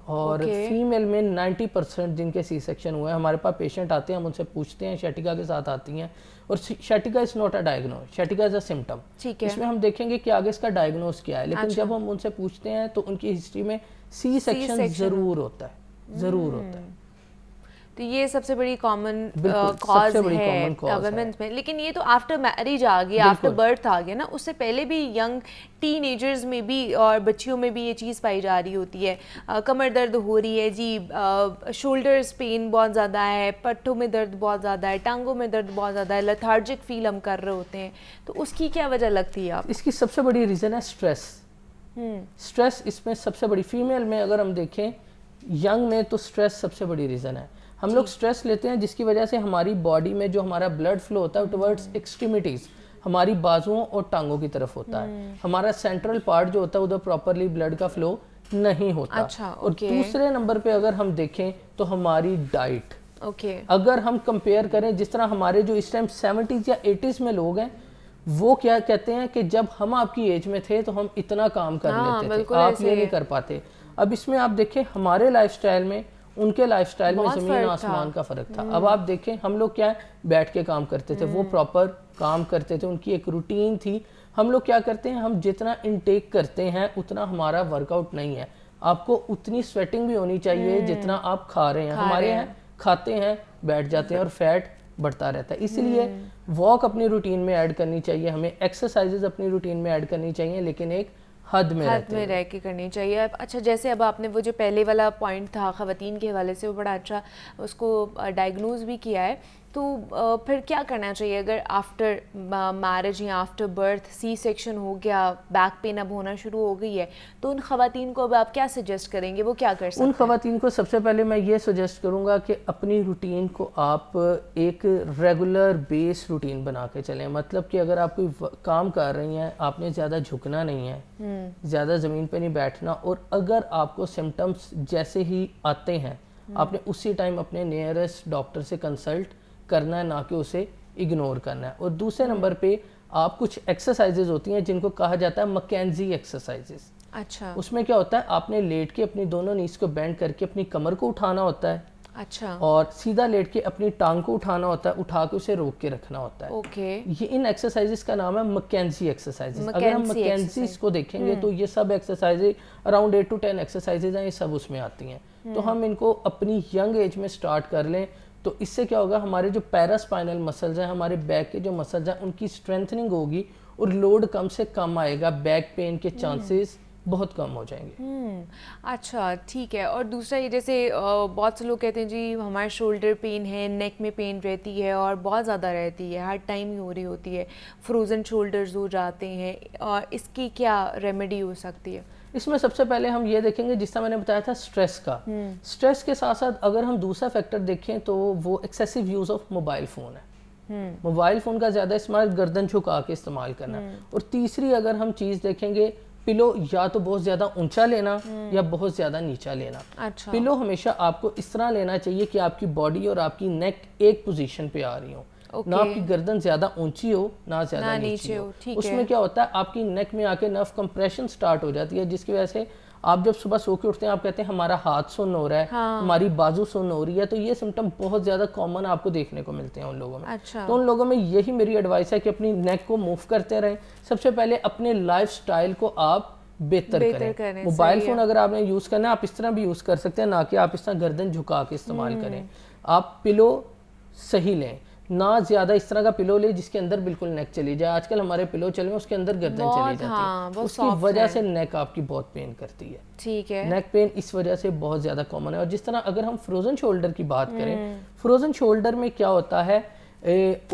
और फीमेल में 90% जिनके सी सेक्शन हुए हैं, हमारे पास पेशेंट आते हैं, हम उनसे पूछते हैं, शैटिका के साथ आती हैं, और sciatica is not a diagnose, sciatica is a symptom. इसमें हम देखेंगे कि आगे इसका डायग्नोज क्या है, लेकिन जब हम उनसे पूछते हैं तो उनकी हिस्ट्री में सी सेक्शन ज़रूर होता है, ज़रूर होता है। तो ये सबसे बड़ी कॉमन कॉज है वुमेन्स में। लेकिन ये तो आफ्टर मैरिज आ गया, आफ्टर बर्थ आ गया ना, उससे पहले भी यंग टीनेजर्स में भी और बच्चियों में भी ये चीज़ पाई जा रही होती है। कमर दर्द हो रही है जी, शोल्डर्स पेन बहुत ज़्यादा है, पट्टों में दर्द बहुत ज़्यादा है, टांगों में दर्द बहुत ज़्यादा है, लेथार्जिक फील हम कर रहे होते हैं, तो उसकी क्या वजह लगती है आप? इसकी सबसे बड़ी रीज़न है स्ट्रेस। स्ट्रेस इसमें सबसे बड़ी, फीमेल में अगर हम देखें, यंग में तो स्ट्रेस सबसे बड़ी रीज़न है। हम लोग स्ट्रेस लेते हैं जिसकी वजह से हमारी बॉडी में जो हमारा ब्लड फ्लो होता है टुवर्ड्स एक्सट्रीमिटीज़, हमारी बाजुओं और टांगों की तरफ होता है। हमारा सेंट्रल पार्ट जो होता है उधर प्रॉपरली ब्लड का फ्लो नहीं होता। और दूसरे नंबर पे अगर हम देखें तो हमारी डाइट, अगर हम कंपेयर करें, जिस तरह हमारे जो इस टाइम 70s या 80s में लोग हैं, वो क्या कहते हैं कि जब हम आपकी एज में थे तो हम इतना काम कर लेते थे, आप ये नहीं कर पाते। अब इसमें आप देखें हमारे लाइफस्टाइल में, उनके लाइफस्टाइल में ज़मीन आसमान का फ़र्क था। अब आप देखें, हम लोग क्या है, बैठ के काम करते थे, वो प्रॉपर काम करते थे, उनकी एक रूटीन थी। हम लोग क्या करते हैं, हम जितना इनटेक करते हैं उतना हमारा वर्कआउट नहीं है। आपको उतनी स्वेटिंग भी होनी चाहिए जितना आप खा रहे हैं। हमारे यहाँ खाते हैं, बैठ जाते हैं और फैट बढ़ता रहता है। इसलिए वॉक अपनी रूटीन में ऐड करनी चाहिए, हमें एक्सरसाइजेज अपनी रूटीन में ऐड करनी चाहिए, लेकिन एक हद में रह के करनी चाहिए। अच्छा, जैसे अब आपने वो जो पहले वाला पॉइंट था ख़वातीन के हवाले से, वो बड़ा अच्छा उसको डायग्नोज भी किया है, तो फिर क्या करना चाहिए अगर आफ्टर मैरिज या आफ्टर बर्थ सी सेक्शन हो गया, बैक पेन अब होना शुरू हो गई है, तो उन ख़वातीन को अब आप क्या सजेस्ट करेंगे, वो क्या कर सकते हैं? उन ख़वातीन को सबसे पहले मैं ये सजेस्ट करूँगा कि अपनी रूटीन को आप एक रेगुलर बेस रूटीन बना के चलें। मतलब कि अगर आप कोई काम कर रही हैं, आपने ज़्यादा झुकना नहीं है, ज़्यादा ज़मीन पर नहीं बैठना, और अगर आपको सिम्टम्स जैसे ही आते हैं आपने उसी टाइम अपने नियरेस्ट डॉक्टर से कंसल्ट करना है, ना कि उसे इग्नोर करना है। और दूसरे नंबर पे आप कुछ एक्सरसाइजेज होती हैं जिनको कहा जाता है मैकेंजी एक्सरसाइजेज। अच्छा, उसमें क्या होता है, आपने लेट के अपनी दोनों नीज को बेंड करके अपनी कमर को उठाना होता है, अच्छा, और सीधा लेट के अपनी टांग को उठाना होता है, उठा के उसे रोक के रखना होता है। ओके, ये इन एक्सरसाइजेस का नाम है मैकेंजी एक्सरसाइजेस। अगर हम मैकेंजी मैकेंजीज को देखेंगे तो ये सब एक्सरसाइजेज अराउंड 8 to 10 एक्सरसाइजेज हैं, ये सब उसमें आती हैं। तो हम इनको अपनी यंग एज में स्टार्ट कर लें तो इससे क्या होगा, हमारे जो पैरास्पाइनल मसल्स हैं, हमारे बैक के जो मसल्स हैं, उनकी स्ट्रेंथनिंग होगी और लोड कम से कम आएगा, बैक पेन के चांसेस बहुत कम हो जाएंगे। अच्छा, ठीक है। और दूसरा ये जैसे बहुत से लोग कहते हैं जी हमारे शोल्डर पेन है, नेक में पेन रहती है और बहुत ज़्यादा रहती है, हर टाइम ही हो रही होती है, फ्रोज़न शोल्डर्स हो जाते हैं, और इसकी क्या रेमेडी हो सकती है? इसमें सबसे पहले हम ये देखेंगे, जिस तरह मैंने बताया था स्ट्रेस का, स्ट्रेस के साथ साथ अगर हम दूसरा फैक्टर देखें तो वो excessive use of mobile phone है। मोबाइल फ़ोन का ज़्यादा इस्तेमाल, गर्दन झुका के इस्तेमाल करना। और तीसरी अगर हम चीज़ देखेंगे, पिलो या तो बहुत ज़्यादा ऊंचा लेना या बहुत ज़्यादा नीचा लेना। अच्छा, पिलो हमेशा आपको इस तरह लेना चाहिए कि आपकी बॉडी और आपकी नेक एक पोजीशन पे आ रही हो, ना आपकी गर्दन ज़्यादा ऊंची हो ना ज़्यादा नीची हो। उसमें क्या होता है, आपकी नेक में आके नर्व कंप्रेशन स्टार्ट हो जाती है, जिसकी वजह से आप जब सुबह सो के उठते हैं आप कहते हैं हमारा हाथ सुन्न हो रहा है, हमारी बाजू सुन्न हो रही है। तो ये सिम्टम बहुत ज़्यादा कॉमन आपको देखने को मिलते हैं उन लोगों में। अच्छा, तो उन लोगों में यही मेरी एडवाइस है कि अपनी नेक को मूव करते रहें। सबसे पहले अपने लाइफ स्टाइल को आप बेहतर करें। मोबाइल फ़ोन अगर आपने यूज़ करना है, आप इस तरह भी यूज़ कर सकते हैं, ना कि आप इस तरह गर्दन झुका के इस्तेमाल करें। आप पिलो सही लें, ना ज़्यादा इस तरह का पिलो ले जिसके अंदर बिल्कुल नेक चली जाए। आजकल हमारे पिलो चले हुए उसके अंदर गर्दन चली जाती है, उसकी वजह से नेक आपकी बहुत पेन करती है। ठीक है, नेक पेन इस वजह से बहुत ज़्यादा कॉमन है। और जिस तरह अगर हम फ्रोजन शोल्डर की बात करें, फ्रोजन शोल्डर में क्या होता है,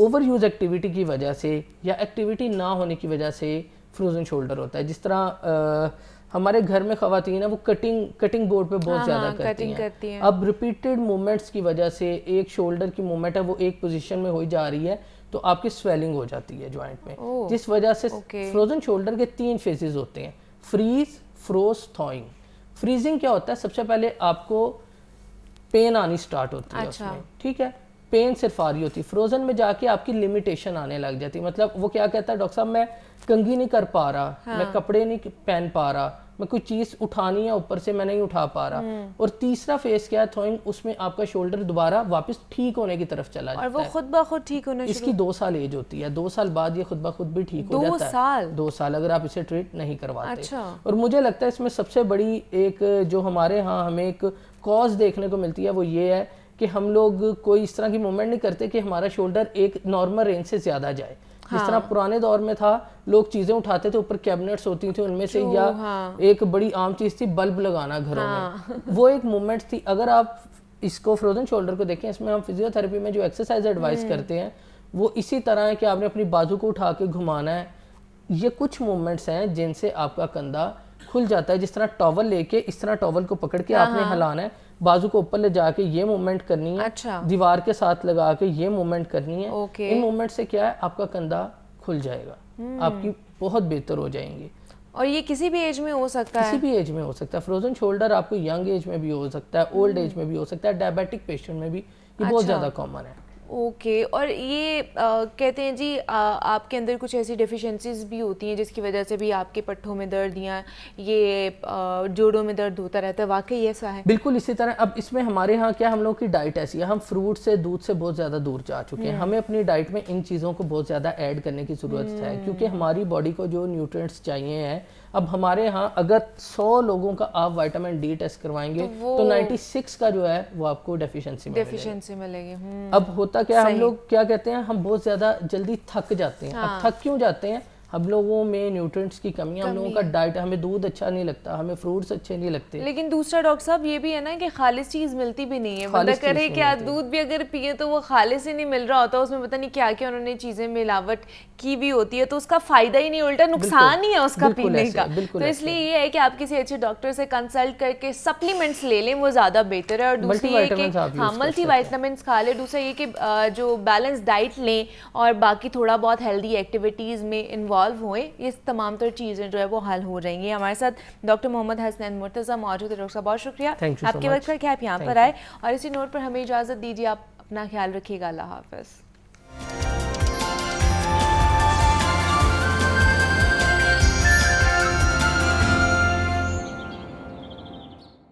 ओवर यूज एक्टिविटी की वजह से या एक्टिविटी ना होने की वजह से फ्रोजन शोल्डर होता है। जिस तरह हमारे घर में ख़वातीन है वो कटिंग बोर्ड पे बहुत ज़्यादा करती हैं। अब रिपीटेड मूवमेंट्स की वजह से एक शोल्डर की मूवमेंट है वो एक पोजीशन में हो जा रही है, तो आपकी स्वेलिंग हो जाती है जॉइंट में, जिस वजह से फ्रोजन शोल्डर के 3 फेजेस होते हैं, फ्रीज, फ्रोज, थॉइंग। फ्रीजिंग क्या होता है, सबसे पहले आपको पेन आनी स्टार्ट होती है उसमें, ठीक है, पेन सिर्फ आ रही होती है। फ्रोजन में जाके आपकी लिमिटेशन आने लग जाती है, मतलब वो क्या कहता है, डॉक्टर साहब मैं कंघी नहीं कर पा रहा, मैं कपड़े नहीं पहन पा रहा, मैं कोई चीज उठानी है ऊपर से मैं नहीं उठा पा रहा। और तीसरा फेस क्या है, थॉइंग, उसमें आपका शोल्डर दोबारा वापस ठीक होने की तरफ चला जाता है, और वो खुद ब खुद ठीक होना। इसकी 2 साल एज होती है, 2 साल बाद ये खुद ब खुद भी ठीक हो जाता है। 2 साल अगर आप इसे ट्रीट नहीं करवाते। अच्छा। और मुझे लगता है इसमें सबसे बड़ी एक जो हमारे यहाँ हमें एक कॉज देखने को मिलती है वो ये है कि हम लोग कोई इस तरह की मूवमेंट नहीं करते कि हमारा शोल्डर एक नॉर्मल रेंज से ज्यादा जाए। जिस तरह पुराने दौर में था, लोग चीजें उठाते थे, ऊपर कैबिनेट्स होती थी उनमें से, या एक बड़ी आम चीज थी बल्ब लगाना घरों में, वो एक मूवमेंट थी। अगर आप इसको फ्रोजन शोल्डर को देखें, इसमें हम फिजियोथेरेपी में जो एक्सरसाइज एडवाइस करते हैं वो इसी तरह है कि आपने अपनी बाजू को उठा के घुमाना है। ये कुछ मूवमेंट्स हैं जिनसे आपका कंधा खुल जाता है। जिस तरह टॉवल लेके इस तरह टॉवल को पकड़ के आपने हिलाना है, बाजू को ऊपर ले जाके ये मूवमेंट करनी है। अच्छा। दीवार के साथ लगा के ये मूवमेंट करनी है। इन मूवमेंट से क्या है, आपका कंधा खुल जाएगा, आपकी बहुत बेहतर हो जाएंगी। और ये किसी भी एज में हो सकता है? किसी भी एज में हो सकता है। फ्रोजन शोल्डर आपको यंग एज में भी हो सकता है, ओल्ड एज में भी हो सकता है, डायबिटिक पेशेंट में भी ये बहुत ज़्यादा कॉमन है। ओके। और ये कहते हैं जी आपके अंदर कुछ ऐसी डेफिशिएंसीज भी होती हैं जिसकी वजह से भी आपके पट्ठों में दर्द या ये जोड़ों में दर्द होता रहता है, वाकई ऐसा है? बिल्कुल इसी तरह। अब इसमें हमारे यहाँ क्या, हम लोग की डाइट ऐसी है, हम फ्रूट से दूध से बहुत ज़्यादा दूर जा चुके हैं। हमें अपनी डाइट में इन चीज़ों को बहुत ज़्यादा ऐड करने की ज़रूरत है, क्योंकि हमारी बॉडी को जो न्यूट्रिएंट्स चाहिए हैं, अब हमारे यहाँ अगर 100 लोगों का आप विटामिन डी टेस्ट करवाएंगे तो 96 का जो है वो आपको डेफिशिएंसी मिलेगी। अब होता क्या, हम लोग क्या कहते हैं, हम बहुत ज़्यादा जल्दी थक जाते हैं। अब थक क्यों जाते हैं, हम लोगों में न्यूट्रिएंट्स की कमी है, हम लोगों का डाइट, हमें दूध अच्छा नहीं लगता, हमें फ्रूट्स अच्छे नहीं लगते। लेकिन दूसरा डॉक्टर साहब ये भी है ना कि खालिस चीज़ मिलती भी नहीं है, बंदा करे क्या, दूध भी अगर पिए तो वो खालिस ही नहीं मिल रहा होता, उसमें पता नहीं क्या क्या उन्होंने चीज़ें मिलावट की भी होती है, तो उसका फायदा ही नहीं, उल्टा नुकसान ही है उसका पीने का। तो इसलिए ये है कि आप किसी अच्छे डॉक्टर से कंसल्ट करके सप्लीमेंट्स ले लें, वो ज़्यादा बेहतर है। और दूसरी ये कि हाँ, मल्टी वाइटामिन्स खा लें। दूसरा ये कि जो बैलेंस डाइट लें और बाकी थोड़ा बहुत हेल्दी एक्टिविटीज़ में इन्वॉल्व सॉल्व हुए, इस तमाम तर चीज़ें जो है वो हल हो जाएंगी। हमारे साथ डॉक्टर मोहम्मद हसनैन मुर्तज़ा मौजूद है। डॉक्टर साहब बहुत शुक्रिया आपके वक्त का कि आप यहाँ पर आए, और इसी नोट पर हमें इजाज़त दीजिए। आप अपना ख्याल रखिएगा। अल्लाह हाफ़िज़।